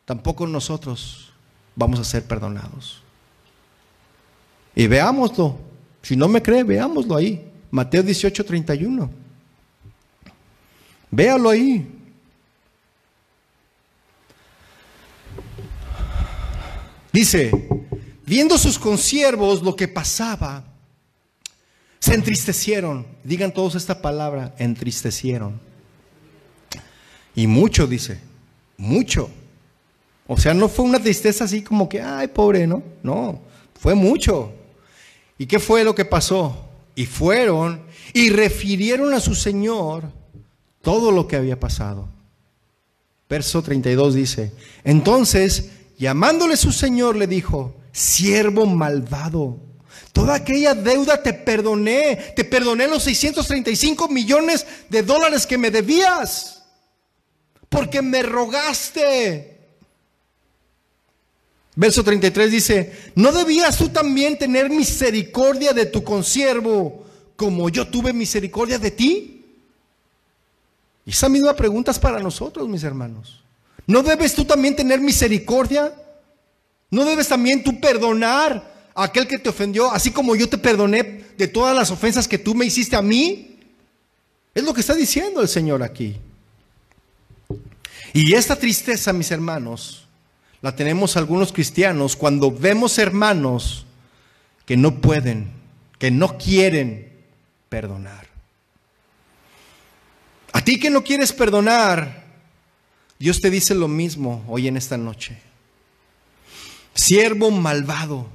S1: tampoco nosotros vamos a ser perdonados. Y veámoslo. Si no me cree, veámoslo ahí. Mateo 18:31. Véalo ahí. Dice: viendo sus consiervos lo que pasaba, se entristecieron. Digan todos esta palabra: entristecieron. Y mucho, dice, mucho. O sea, no fue una tristeza así como que, ay, pobre, ¿no? No, fue mucho. ¿Y qué fue lo que pasó? Y fueron y refirieron a su señor todo lo que había pasado. Verso 32 dice: entonces, llamándole su señor, le dijo: siervo malvado, toda aquella deuda te perdoné los 635 millones de dólares que me debías, porque me rogaste. Verso 33 dice: ¿no debías tú también tener misericordia de tu consiervo, como yo tuve misericordia de ti? Y esa misma pregunta es para nosotros, mis hermanos. ¿No debes tú también tener misericordia? ¿No debes también tú perdonar a aquel que te ofendió, así como yo te perdoné de todas las ofensas que tú me hiciste a mí? Es lo que está diciendo el Señor aquí. Y esta tristeza, mis hermanos, la tenemos algunos cristianos cuando vemos hermanos que no pueden, que no quieren perdonar. A ti que no quieres perdonar, Dios te dice lo mismo hoy en esta noche. Siervo malvado,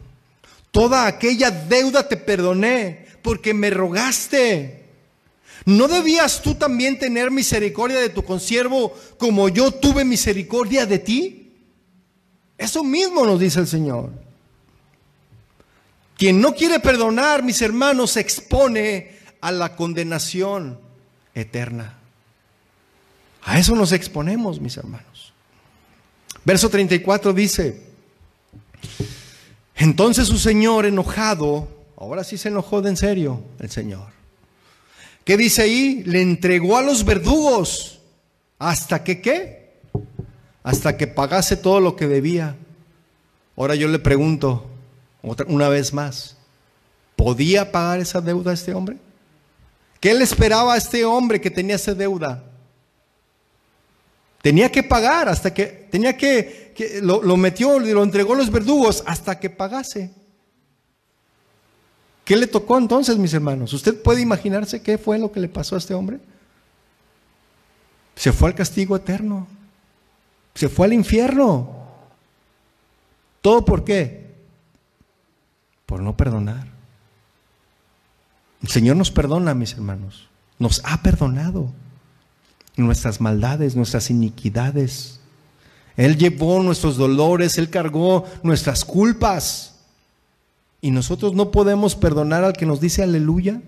S1: toda aquella deuda te perdoné porque me rogaste. ¿No debías tú también tener misericordia de tu consiervo como yo tuve misericordia de ti? Eso mismo nos dice el Señor. Quien no quiere perdonar, mis hermanos, se expone a la condenación eterna. A eso nos exponemos, mis hermanos. Verso 34 dice: entonces su señor enojado, ahora sí se enojó de en serio el Señor. ¿Qué dice ahí? Le entregó a los verdugos hasta que ¿qué? Hasta que pagase todo lo que debía. Ahora yo le pregunto una vez más, ¿podía pagar esa deuda este hombre? ¿Qué le esperaba a este hombre que tenía esa deuda? Tenía que pagar hasta que, lo metió, lo entregó a los verdugos hasta que pagase. ¿Qué le tocó entonces, mis hermanos? ¿Usted puede imaginarse qué fue lo que le pasó a este hombre? Se fue al castigo eterno. Se fue al infierno. ¿Todo por qué? Por no perdonar. El Señor nos perdona, mis hermanos. Nos ha perdonado nuestras maldades, nuestras iniquidades. Él llevó nuestros dolores, Él cargó nuestras culpas. Y nosotros no podemos perdonar al que nos dice aleluya.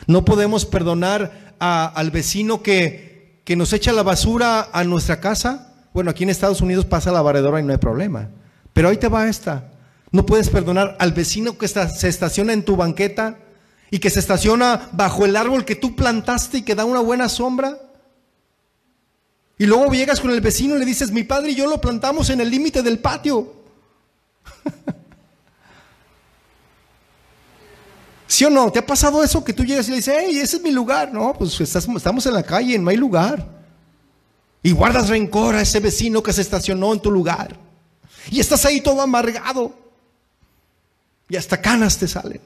S1: No podemos perdonar al vecino que nos echa la basura a nuestra casa. Bueno, aquí en Estados Unidos pasa la barredora y no hay problema. Pero ahí te va esta. No puedes perdonar al vecino que se estaciona en tu banqueta y que se estaciona bajo el árbol que tú plantaste y que da una buena sombra. Y luego llegas con el vecino y le dices: mi padre y yo lo plantamos en el límite del patio. ¿Sí o no? ¿Te ha pasado eso que tú llegas y le dices: hey, ese es mi lugar? No, pues estamos en la calle, no hay lugar. Y guardas rencor a ese vecino que se estacionó en tu lugar. Y estás ahí todo amargado. Y hasta canas te salen.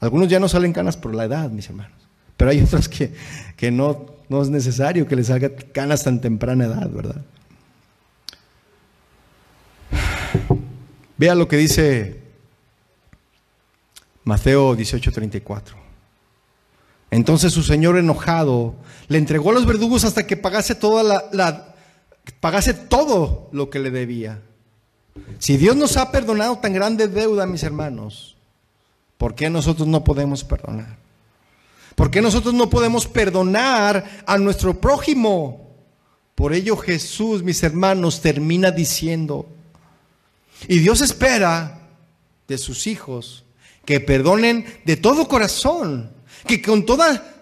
S1: Algunos ya no salen canas por la edad, mis hermanos. Pero hay otros que no es necesario que les salga canas tan temprana edad, ¿verdad? Vea lo que dice Mateo 18:34. Entonces su señor enojado le entregó a los verdugos hasta que pagase pagase todo lo que le debía. Si Dios nos ha perdonado tan grande deuda, mis hermanos, ¿por qué nosotros no podemos perdonar? ¿Por qué nosotros no podemos perdonar a nuestro prójimo? Por ello Jesús, mis hermanos, termina diciendo, y Dios espera de sus hijos que perdonen de todo corazón, que con toda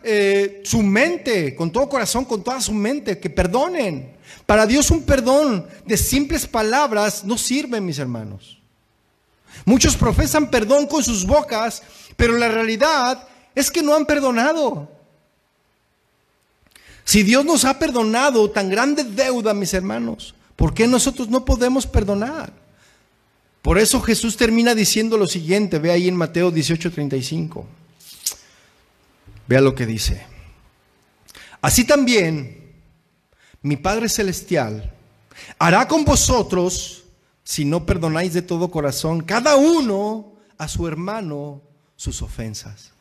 S1: su mente, con todo corazón, con toda su mente, que perdonen. Para Dios un perdón de simples palabras no sirve, mis hermanos. Muchos profesan perdón con sus bocas, pero la realidad es que no han perdonado. Si Dios nos ha perdonado tan grande deuda, mis hermanos, ¿por qué nosotros no podemos perdonar? Por eso Jesús termina diciendo lo siguiente. Ve ahí en Mateo 18:35. Vea lo que dice. Así también mi Padre Celestial hará con vosotros si no perdonáis de todo corazón cada uno a su hermano sus ofensas.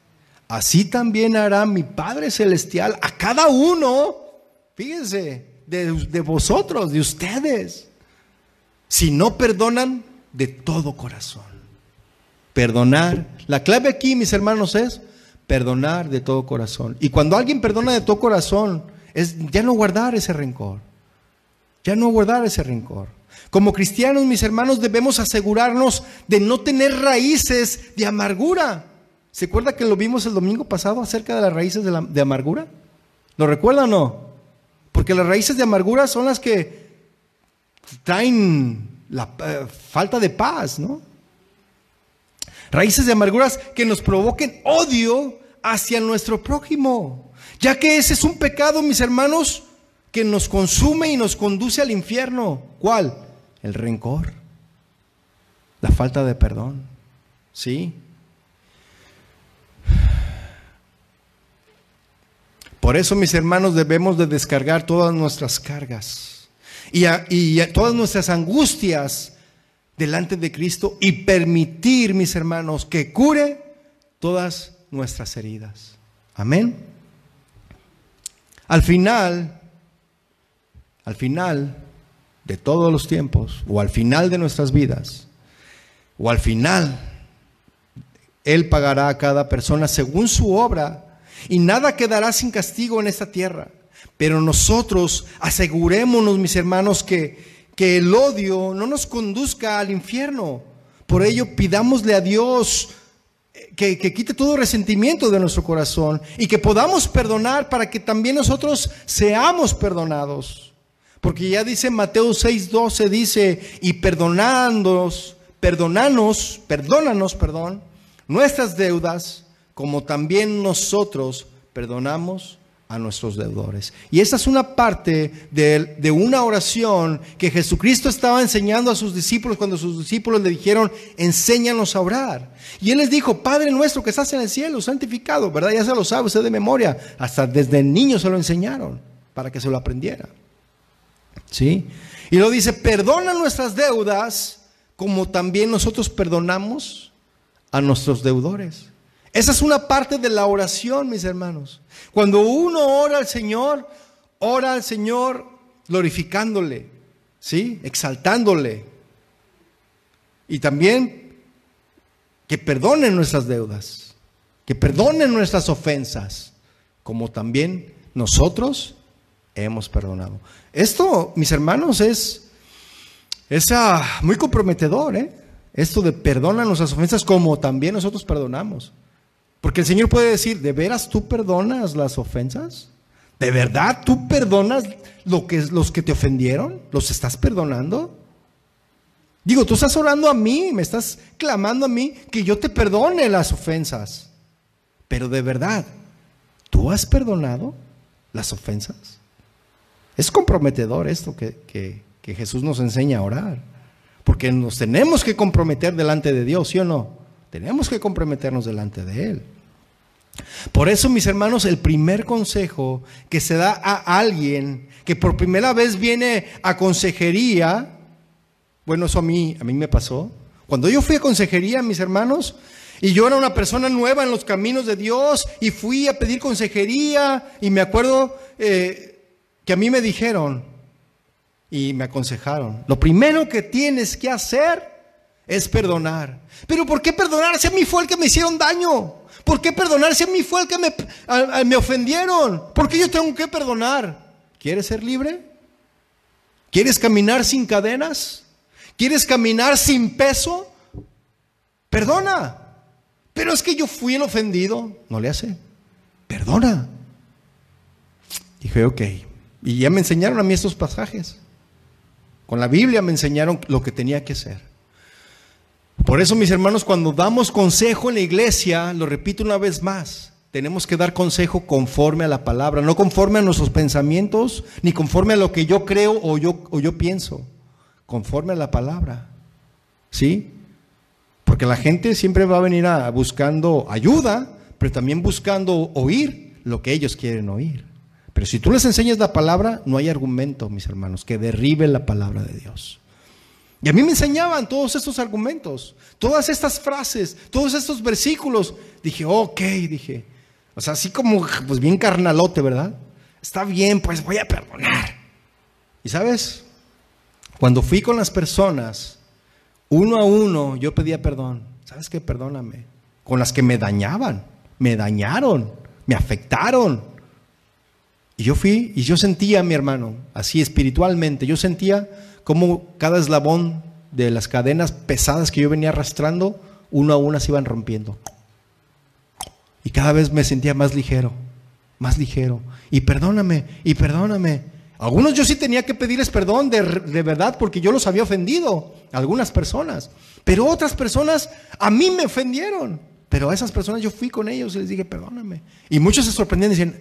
S1: Así también hará mi Padre Celestial a cada uno, fíjense, de vosotros, de ustedes, si no perdonan de todo corazón. Perdonar, la clave aquí, mis hermanos, es perdonar de todo corazón. Y cuando alguien perdona de todo corazón, es ya no guardar ese rencor. Ya no guardar ese rencor. Como cristianos, mis hermanos, debemos asegurarnos de no tener raíces de amargura. ¿Se acuerda que lo vimos el domingo pasado acerca de las raíces de amargura? ¿Lo recuerdan o no? Porque las raíces de amargura son las que traen la falta de paz, ¿no? Raíces de amarguras que nos provoquen odio hacia nuestro prójimo. Ya que ese es un pecado, mis hermanos, que nos consume y nos conduce al infierno. ¿Cuál? El rencor, la falta de perdón. ¿Sí? Por eso, mis hermanos, debemos de descargar todas nuestras cargas y todas nuestras angustias delante de Cristo y permitir, mis hermanos, que cure todas nuestras heridas. Amén. Al final de todos los tiempos, o al final de nuestras vidas, o al final, Él pagará a cada persona según su obra, y nada quedará sin castigo en esta tierra. Pero nosotros asegurémonos, mis hermanos, que el odio no nos conduzca al infierno. Por ello, pidámosle a Dios que quite todo resentimiento de nuestro corazón y que podamos perdonar para que también nosotros seamos perdonados. Porque ya dice Mateo 6:12, dice, y perdónanos, nuestras deudas, como también nosotros perdonamos a nuestros deudores. Y esa es una parte de una oración que Jesucristo estaba enseñando a sus discípulos cuando sus discípulos le dijeron, enséñanos a orar. Y Él les dijo, Padre nuestro que estás en el cielo, santificado, ¿verdad? Ya se lo sabe usted de memoria, hasta desde niño se lo enseñaron para que se lo aprendiera. ¿Sí? Y luego dice, perdona nuestras deudas como también nosotros perdonamos a nuestros deudores. Esa es una parte de la oración, mis hermanos. Cuando uno ora al Señor glorificándole, ¿sí? Exaltándole. Y también que perdone nuestras deudas, que perdone nuestras ofensas, como también nosotros hemos perdonado. Esto, mis hermanos, es muy comprometedor, ¿eh? Esto de perdona nuestras ofensas como también nosotros perdonamos. Porque el Señor puede decir, ¿de veras tú perdonas las ofensas? ¿De verdad tú perdonas los que te ofendieron? ¿Los estás perdonando? Digo, tú estás orando a mí, me estás clamando a mí que yo te perdone las ofensas. Pero de verdad, ¿tú has perdonado las ofensas? Es comprometedor esto que Jesús nos enseña a orar. Porque nos tenemos que comprometer delante de Dios, ¿sí o no? Tenemos que comprometernos delante de Él. Por eso, mis hermanos, el primer consejo que se da a alguien que por primera vez viene a consejería, bueno, eso a mí me pasó. Cuando yo fui a consejería, mis hermanos, y yo era una persona nueva en los caminos de Dios, y fui a pedir consejería, y me acuerdo que a mí me dijeron, y me aconsejaron, lo primero que tienes que hacer es perdonar. ¿Pero por qué perdonar si a mí fue el que me hicieron daño? ¿Por qué perdonar si a mí fue el que me ofendieron? ¿Por qué yo tengo que perdonar? ¿Quieres ser libre? ¿Quieres caminar sin cadenas? ¿Quieres caminar sin peso? Perdona. Pero es que yo fui el ofendido. No le hace. Perdona. Dije, ok. Y ya me enseñaron a mí estos pasajes. Con la Biblia me enseñaron lo que tenía que hacer. Por eso, mis hermanos, cuando damos consejo en la iglesia, lo repito una vez más, tenemos que dar consejo conforme a la palabra, no conforme a nuestros pensamientos, ni conforme a lo que yo creo o yo pienso, conforme a la palabra. ¿Sí? Porque la gente siempre va a venir buscando ayuda, pero también buscando oír lo que ellos quieren oír. Pero si tú les enseñas la palabra, no hay argumento, mis hermanos, que derribe la palabra de Dios. Y a mí me enseñaban todos estos argumentos, todas estas frases, todos estos versículos. Dije, ok, o sea, así como pues bien carnalote, ¿verdad? Está bien, pues voy a perdonar. Y ¿sabes? Cuando fui con las personas, uno a uno, yo pedía perdón. ¿Sabes qué? Perdóname. Con las que me dañaban, me dañaron, me afectaron. Y yo fui y yo sentía, mi hermano, así espiritualmente, yo sentía como cada eslabón de las cadenas pesadas que yo venía arrastrando, uno a uno se iban rompiendo. Y cada vez me sentía más ligero. Y perdóname. Algunos yo sí tenía que pedirles perdón de verdad porque yo los había ofendido, algunas personas. Pero otras personas a mí me ofendieron. Pero a esas personas yo fui con ellos y les dije, perdóname. Y muchos se sorprendían y decían,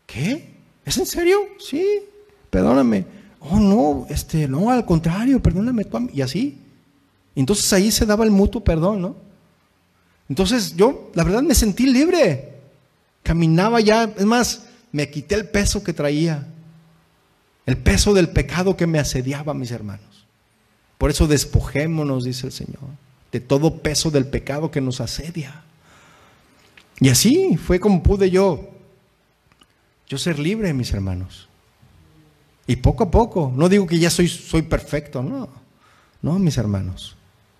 S1: ¿qué? ¿Es en serio? Sí, perdóname. Oh, no, no, al contrario, perdóname tú a mí. Y así. Entonces ahí se daba el mutuo perdón, ¿no? Entonces yo, la verdad, me sentí libre. Caminaba ya, es más, me quité el peso que traía. El peso del pecado que me asediaba, mis hermanos. Por eso despojémonos, dice el Señor, de todo peso del pecado que nos asedia. Y así fue como pude yo ser libre, mis hermanos. Y poco a poco, no digo que ya soy perfecto, no, mis hermanos.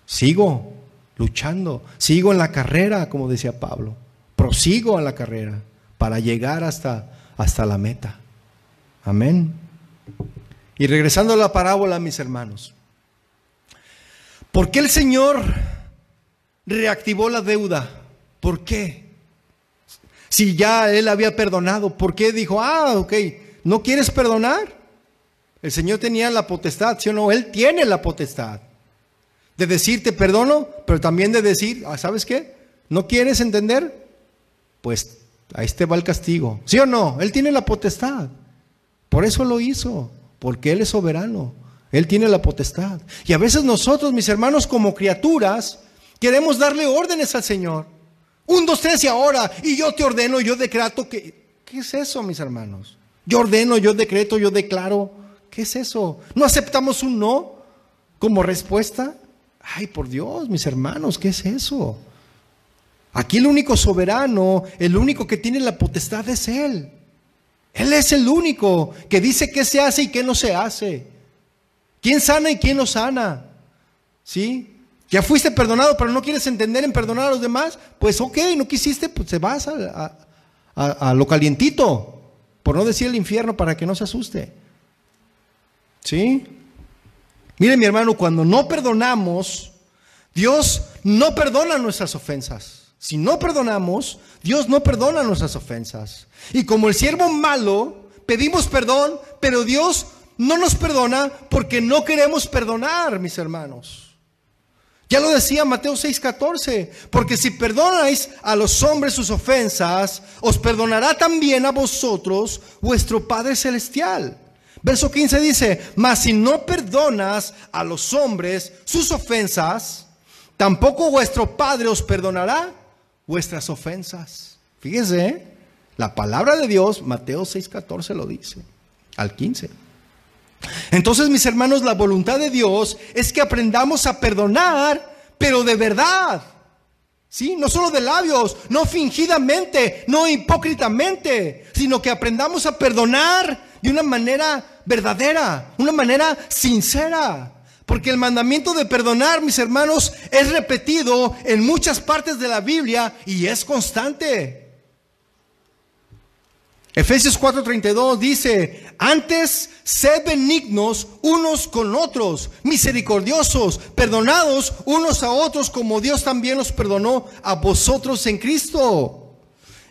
S1: Sigo luchando, sigo en la carrera, como decía Pablo. Prosigo a la carrera para llegar hasta la meta. Amén. Y regresando a la parábola, mis hermanos, ¿por qué el Señor reactivó la deuda? ¿Por qué? Si ya Él había perdonado, ¿por qué dijo, ok, ¿no quieres perdonar? El Señor tenía la potestad, ¿sí o no? Él tiene la potestad de decir te perdono, pero también de decir, ¿sabes qué? ¿No quieres entender? Pues ahí te va el castigo, ¿sí o no? Él tiene la potestad, por eso lo hizo, porque Él es soberano, Él tiene la potestad. Y a veces nosotros, mis hermanos, como criaturas, queremos darle órdenes al Señor. 1, 2, 3 y ahora, y yo te ordeno, yo decreto que... ¿Qué es eso, mis hermanos? Yo ordeno, yo decreto, yo declaro. ¿Qué es eso? ¿No aceptamos un no como respuesta? Ay, por Dios, mis hermanos, ¿qué es eso? Aquí el único soberano, el único que tiene la potestad es Él. Él es el único que dice qué se hace y qué no se hace. ¿Quién sana y quién no sana? ¿Sí? ¿Ya fuiste perdonado pero no quieres entender en perdonar a los demás? Pues ok, no quisiste, pues te vas a lo calientito, por no decir el infierno, para que no se asuste. ¿Sí? Mire, mi hermano, cuando no perdonamos, Dios no perdona nuestras ofensas. Si no perdonamos, Dios no perdona nuestras ofensas. Y como el siervo malo, pedimos perdón, pero Dios no nos perdona porque no queremos perdonar, mis hermanos. Ya lo decía Mateo 6:14, porque si perdonáis a los hombres sus ofensas, os perdonará también a vosotros vuestro Padre Celestial. Verso 15 dice, mas si no perdonas a los hombres sus ofensas, tampoco vuestro Padre os perdonará vuestras ofensas. Fíjese, la palabra de Dios, Mateo 6:14 lo dice, al 15. Entonces, mis hermanos, la voluntad de Dios es que aprendamos a perdonar, pero de verdad. ¿Sí? No solo de labios, no fingidamente, no hipócritamente, sino que aprendamos a perdonar de una manera verdadera, una manera sincera. Porque el mandamiento de perdonar, mis hermanos, es repetido en muchas partes de la Biblia y es constante. Efesios 4:32 dice, antes sed benignos unos con otros, misericordiosos, perdonados unos a otros como Dios también los perdonó a vosotros en Cristo.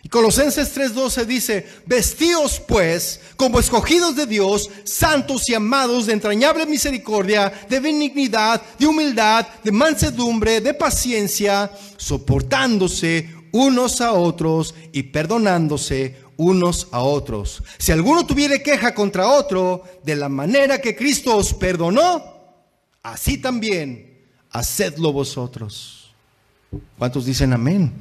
S1: Y Colosenses 3:12 dice, vestíos pues como escogidos de Dios, santos y amados, de entrañable misericordia, de benignidad, de humildad, de mansedumbre, de paciencia, soportándose unos a otros y perdonándose unos a otros. Si alguno tuviere queja contra otro, de la manera que Cristo os perdonó, así también hacedlo vosotros. ¿Cuántos dicen amén?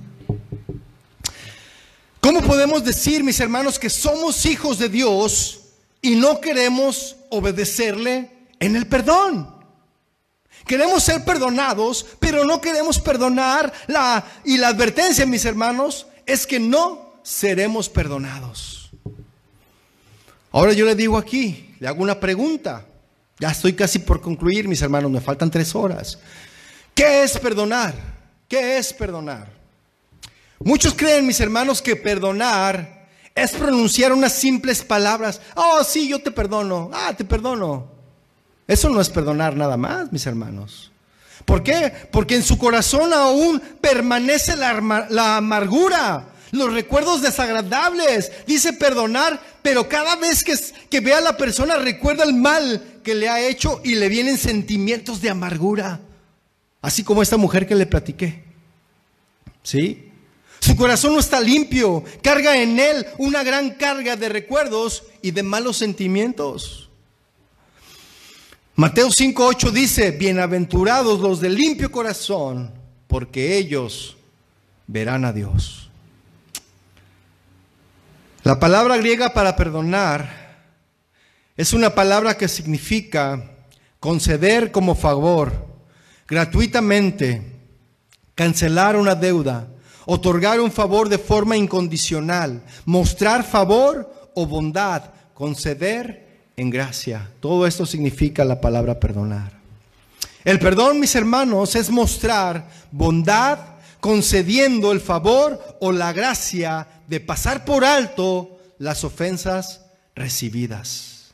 S1: ¿Cómo podemos decir, mis hermanos, que somos hijos de Dios y no queremos obedecerle en el perdón? Queremos ser perdonados, pero no queremos perdonar. Y la advertencia, mis hermanos, es que no seremos perdonados. Ahora yo le digo aquí, le hago una pregunta. Ya estoy casi por concluir, mis hermanos, me faltan 3 horas. ¿Qué es perdonar? ¿Qué es perdonar? Muchos creen, mis hermanos, que perdonar es pronunciar unas simples palabras. Oh, sí, yo te perdono. Te perdono. Eso no es perdonar nada más, mis hermanos. ¿Por qué? Porque en su corazón aún permanece la amargura, los recuerdos desagradables. Dice perdonar, pero cada vez que ve a la persona recuerda el mal que le ha hecho y le vienen sentimientos de amargura. Así como esta mujer que le platiqué. ¿Sí? Su corazón no está limpio, carga en él una gran carga de recuerdos y de malos sentimientos. Mateo 5:8 dice: bienaventurados los de limpio corazón, porque ellos verán a Dios. La palabra griega para perdonar es una palabra que significa conceder como favor, gratuitamente, cancelar una deuda, otorgar un favor de forma incondicional, mostrar favor o bondad, conceder en gracia. Todo esto significa la palabra perdonar. El perdón, mis hermanos, es mostrar bondad, concediendo el favor o la gracia de pasar por alto las ofensas recibidas.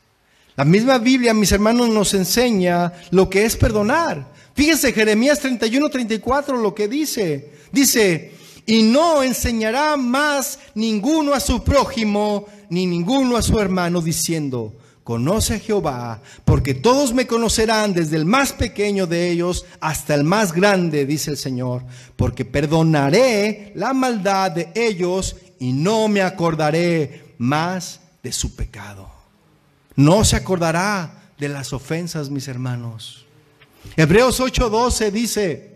S1: La misma Biblia, mis hermanos, nos enseña lo que es perdonar. Fíjense, Jeremías 31:34 lo que dice. Dice: y no enseñará más ninguno a su prójimo, ni ninguno a su hermano, diciendo: conoce a Jehová, porque todos me conocerán, desde el más pequeño de ellos hasta el más grande, dice el Señor, porque perdonaré la maldad de ellos y no me acordaré más de su pecado. No se acordará de las ofensas, mis hermanos. Hebreos 8:12 dice: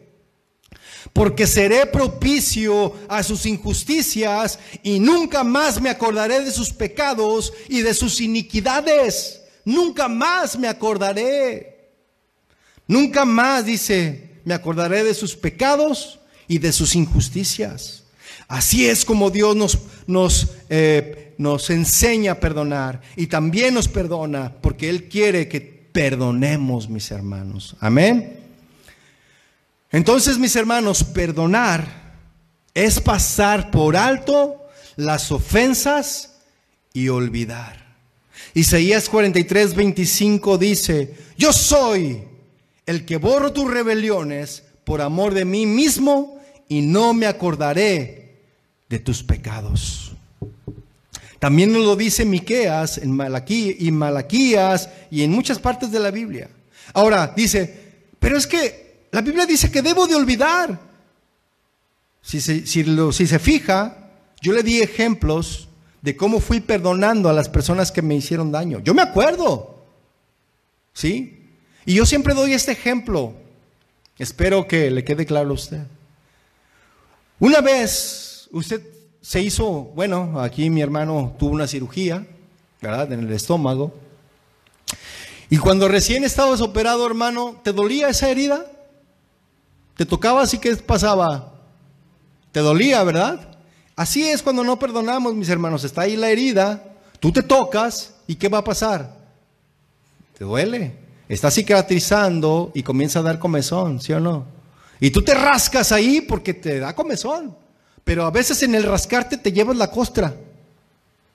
S1: porque seré propicio a sus injusticias y nunca más me acordaré de sus pecados y de sus iniquidades. Nunca más me acordaré. Nunca más, dice, me acordaré de sus pecados y de sus injusticias. Así es como Dios nos enseña a perdonar, y también nos perdona porque Él quiere que perdonemos, mis hermanos. Amén. Entonces, mis hermanos, perdonar es pasar por alto las ofensas y olvidar. Isaías 43:25 dice: yo soy el que borro tus rebeliones por amor de mí mismo, y no me acordaré de tus pecados. También nos lo dice Miqueas en Malaquías y en muchas partes de la Biblia. Ahora dice: pero es que la Biblia dice que debo de olvidar. Si se fija, yo le di ejemplos de cómo fui perdonando a las personas que me hicieron daño. Yo me acuerdo, ¿sí? Y yo siempre doy este ejemplo. Espero que le quede claro a usted. Una vez usted se hizo, bueno, aquí mi hermano tuvo una cirugía, ¿verdad?, en el estómago. Y cuando recién estabas operado, hermano, ¿te dolía esa herida? ¿Te tocaba así? ¿Qué pasaba? Te dolía, ¿verdad? Así es cuando no perdonamos, mis hermanos. Está ahí la herida, tú te tocas y ¿qué va a pasar? Te duele, está cicatrizando y comienza a dar comezón, ¿sí o no? Y tú te rascas ahí porque te da comezón, pero a veces en el rascarte te llevas la costra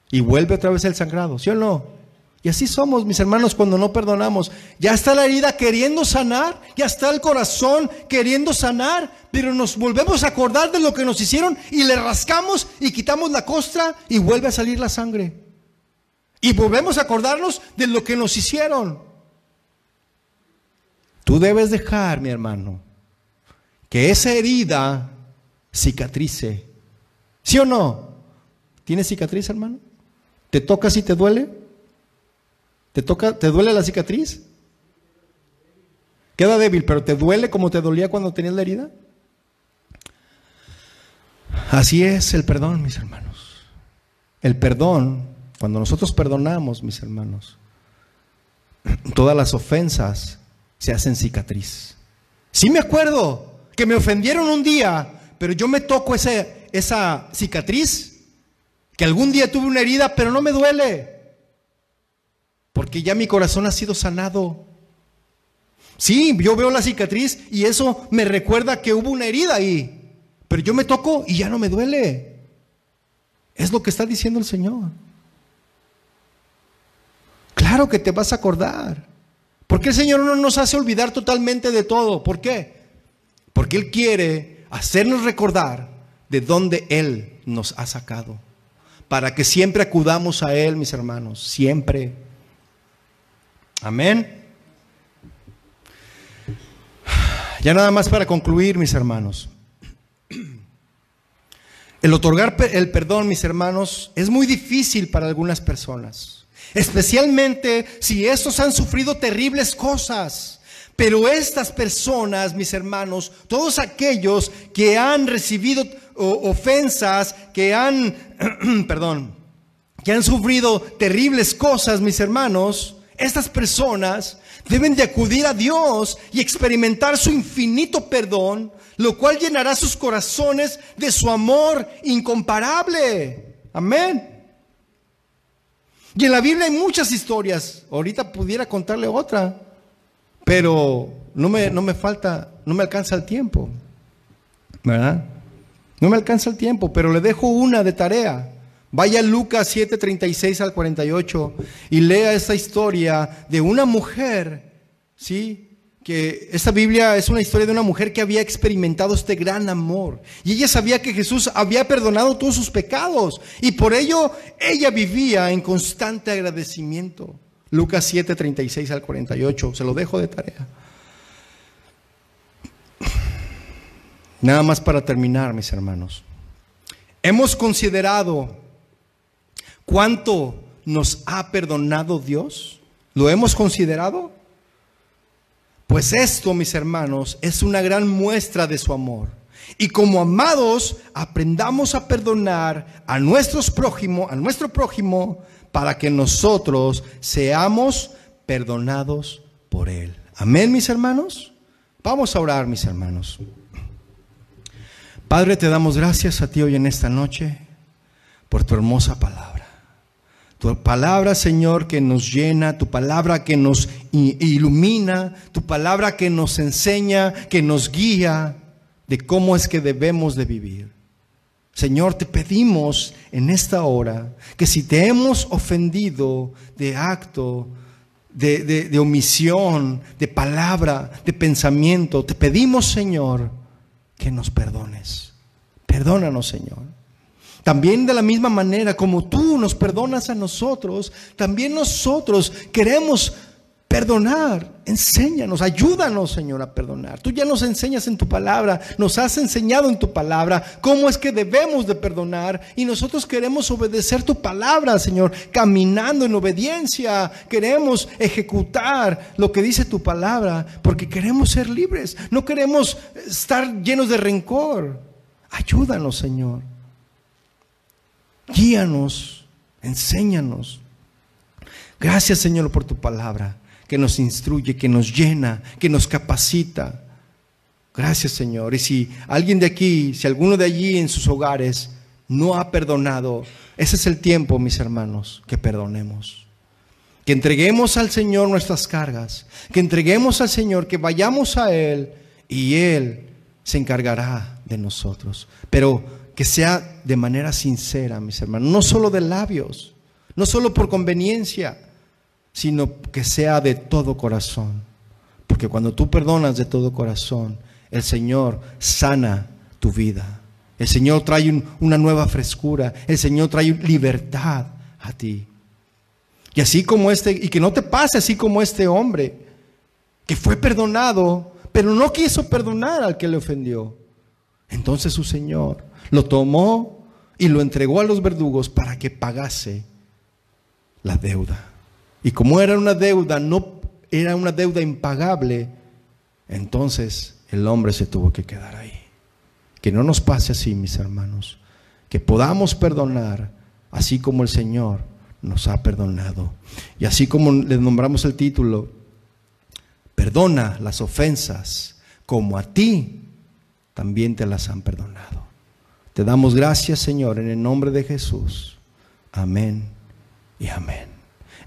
S1: y vuelve otra vez el sangrado, ¿sí o no? Y así somos, mis hermanos, cuando no perdonamos. Ya está la herida queriendo sanar, ya está el corazón queriendo sanar, pero nos volvemos a acordar de lo que nos hicieron y le rascamos y quitamos la costra y vuelve a salir la sangre. Y volvemos a acordarnos de lo que nos hicieron. Tú debes dejar, mi hermano, que esa herida cicatrice. ¿Sí o no? ¿Tienes cicatriz, hermano? ¿Te tocas y te duele? ¿Te duele la cicatriz? Queda débil, pero ¿te duele como te dolía cuando tenías la herida? Así es el perdón, mis hermanos. El perdón, cuando nosotros perdonamos, mis hermanos, todas las ofensas se hacen cicatriz. Sí me acuerdo que me ofendieron un día, pero yo me toco esa cicatriz, que algún día tuve una herida, pero no me duele. Porque ya mi corazón ha sido sanado. Sí, yo veo la cicatriz y eso me recuerda que hubo una herida ahí. Pero yo me toco y ya no me duele. Es lo que está diciendo el Señor. Claro que te vas a acordar. ¿Por qué el Señor no nos hace olvidar totalmente de todo? ¿Por qué? Porque Él quiere hacernos recordar de dónde Él nos ha sacado. Para que siempre acudamos a Él, mis hermanos. Siempre. Amén. Ya nada más para concluir, mis hermanos. El otorgar el perdón, mis hermanos, es muy difícil para algunas personas, especialmente si estos han sufrido terribles cosas. Pero estas personas, mis hermanos, todos aquellos que han recibido ofensas, que han, que han sufrido terribles cosas, mis hermanos, estas personas deben de acudir a Dios y experimentar su infinito perdón, lo cual llenará sus corazones de su amor incomparable. Amén. Y en la Biblia hay muchas historias. Ahorita pudiera contarle otra, pero no me alcanza el tiempo, ¿verdad? No me alcanza el tiempo, pero le dejo una de tarea. Vaya a Lucas 7, 36 al 48 y lea esta historia de una mujer, ¿sí? Que esta Biblia es una historia de una mujer que había experimentado este gran amor. Y ella sabía que Jesús había perdonado todos sus pecados. Y por ello ella vivía en constante agradecimiento. Lucas 7, 36 al 48. Se lo dejo de tarea. Nada más para terminar, mis hermanos. ¿Hemos considerado cuánto nos ha perdonado Dios? ¿Lo hemos considerado? Pues esto, mis hermanos, es una gran muestra de su amor. Y como amados, aprendamos a perdonar a nuestro prójimo, para que nosotros seamos perdonados por Él. Amén, mis hermanos. Vamos a orar, mis hermanos. Padre, te damos gracias a ti hoy en esta noche por tu hermosa palabra. Tu palabra, Señor, que nos llena, tu palabra que nos ilumina, tu palabra que nos enseña, que nos guía de cómo es que debemos de vivir. Señor, te pedimos en esta hora que si te hemos ofendido de acto, de omisión, de palabra, de pensamiento, te pedimos, Señor, que nos perdones. Perdónanos, Señor. También de la misma manera como tú nos perdonas a nosotros, también nosotros queremos perdonar. Enséñanos, ayúdanos, Señor, a perdonar. Tú ya nos enseñas en tu palabra, nos has enseñado en tu palabra cómo es que debemos de perdonar, y nosotros queremos obedecer tu palabra, Señor, caminando en obediencia. Queremos ejecutar lo que dice tu palabra, porque queremos ser libres, no queremos estar llenos de rencor. Ayúdanos, Señor. Guíanos, enséñanos. Gracias, Señor, por tu palabra, que nos instruye, que nos llena, que nos capacita. Gracias, Señor. Y si alguien de aquí, si alguno de allí en sus hogares no ha perdonado, ese es el tiempo, mis hermanos, que perdonemos. Que entreguemos al Señor nuestras cargas, que entreguemos al Señor, que vayamos a Él y Él se encargará de nosotros. Pero que sea de manera sincera, mis hermanos, no solo de labios, no solo por conveniencia, sino que sea de todo corazón. Porque cuando tú perdonas de todo corazón, el Señor sana tu vida. El Señor trae una nueva frescura. El Señor trae libertad a ti. Y así como y que no te pase así como este hombre, que fue perdonado, pero no quiso perdonar al que le ofendió. Entonces su Señor lo tomó y lo entregó a los verdugos para que pagase la deuda. Y como era una deuda, no era una deuda impagable, entonces el hombre se tuvo que quedar ahí. Que no nos pase así, mis hermanos. Que podamos perdonar así como el Señor nos ha perdonado. Y así como le nombramos el título, perdona las ofensas como a ti también te las han perdonado. Te damos gracias, Señor, en el nombre de Jesús. Amén y amén.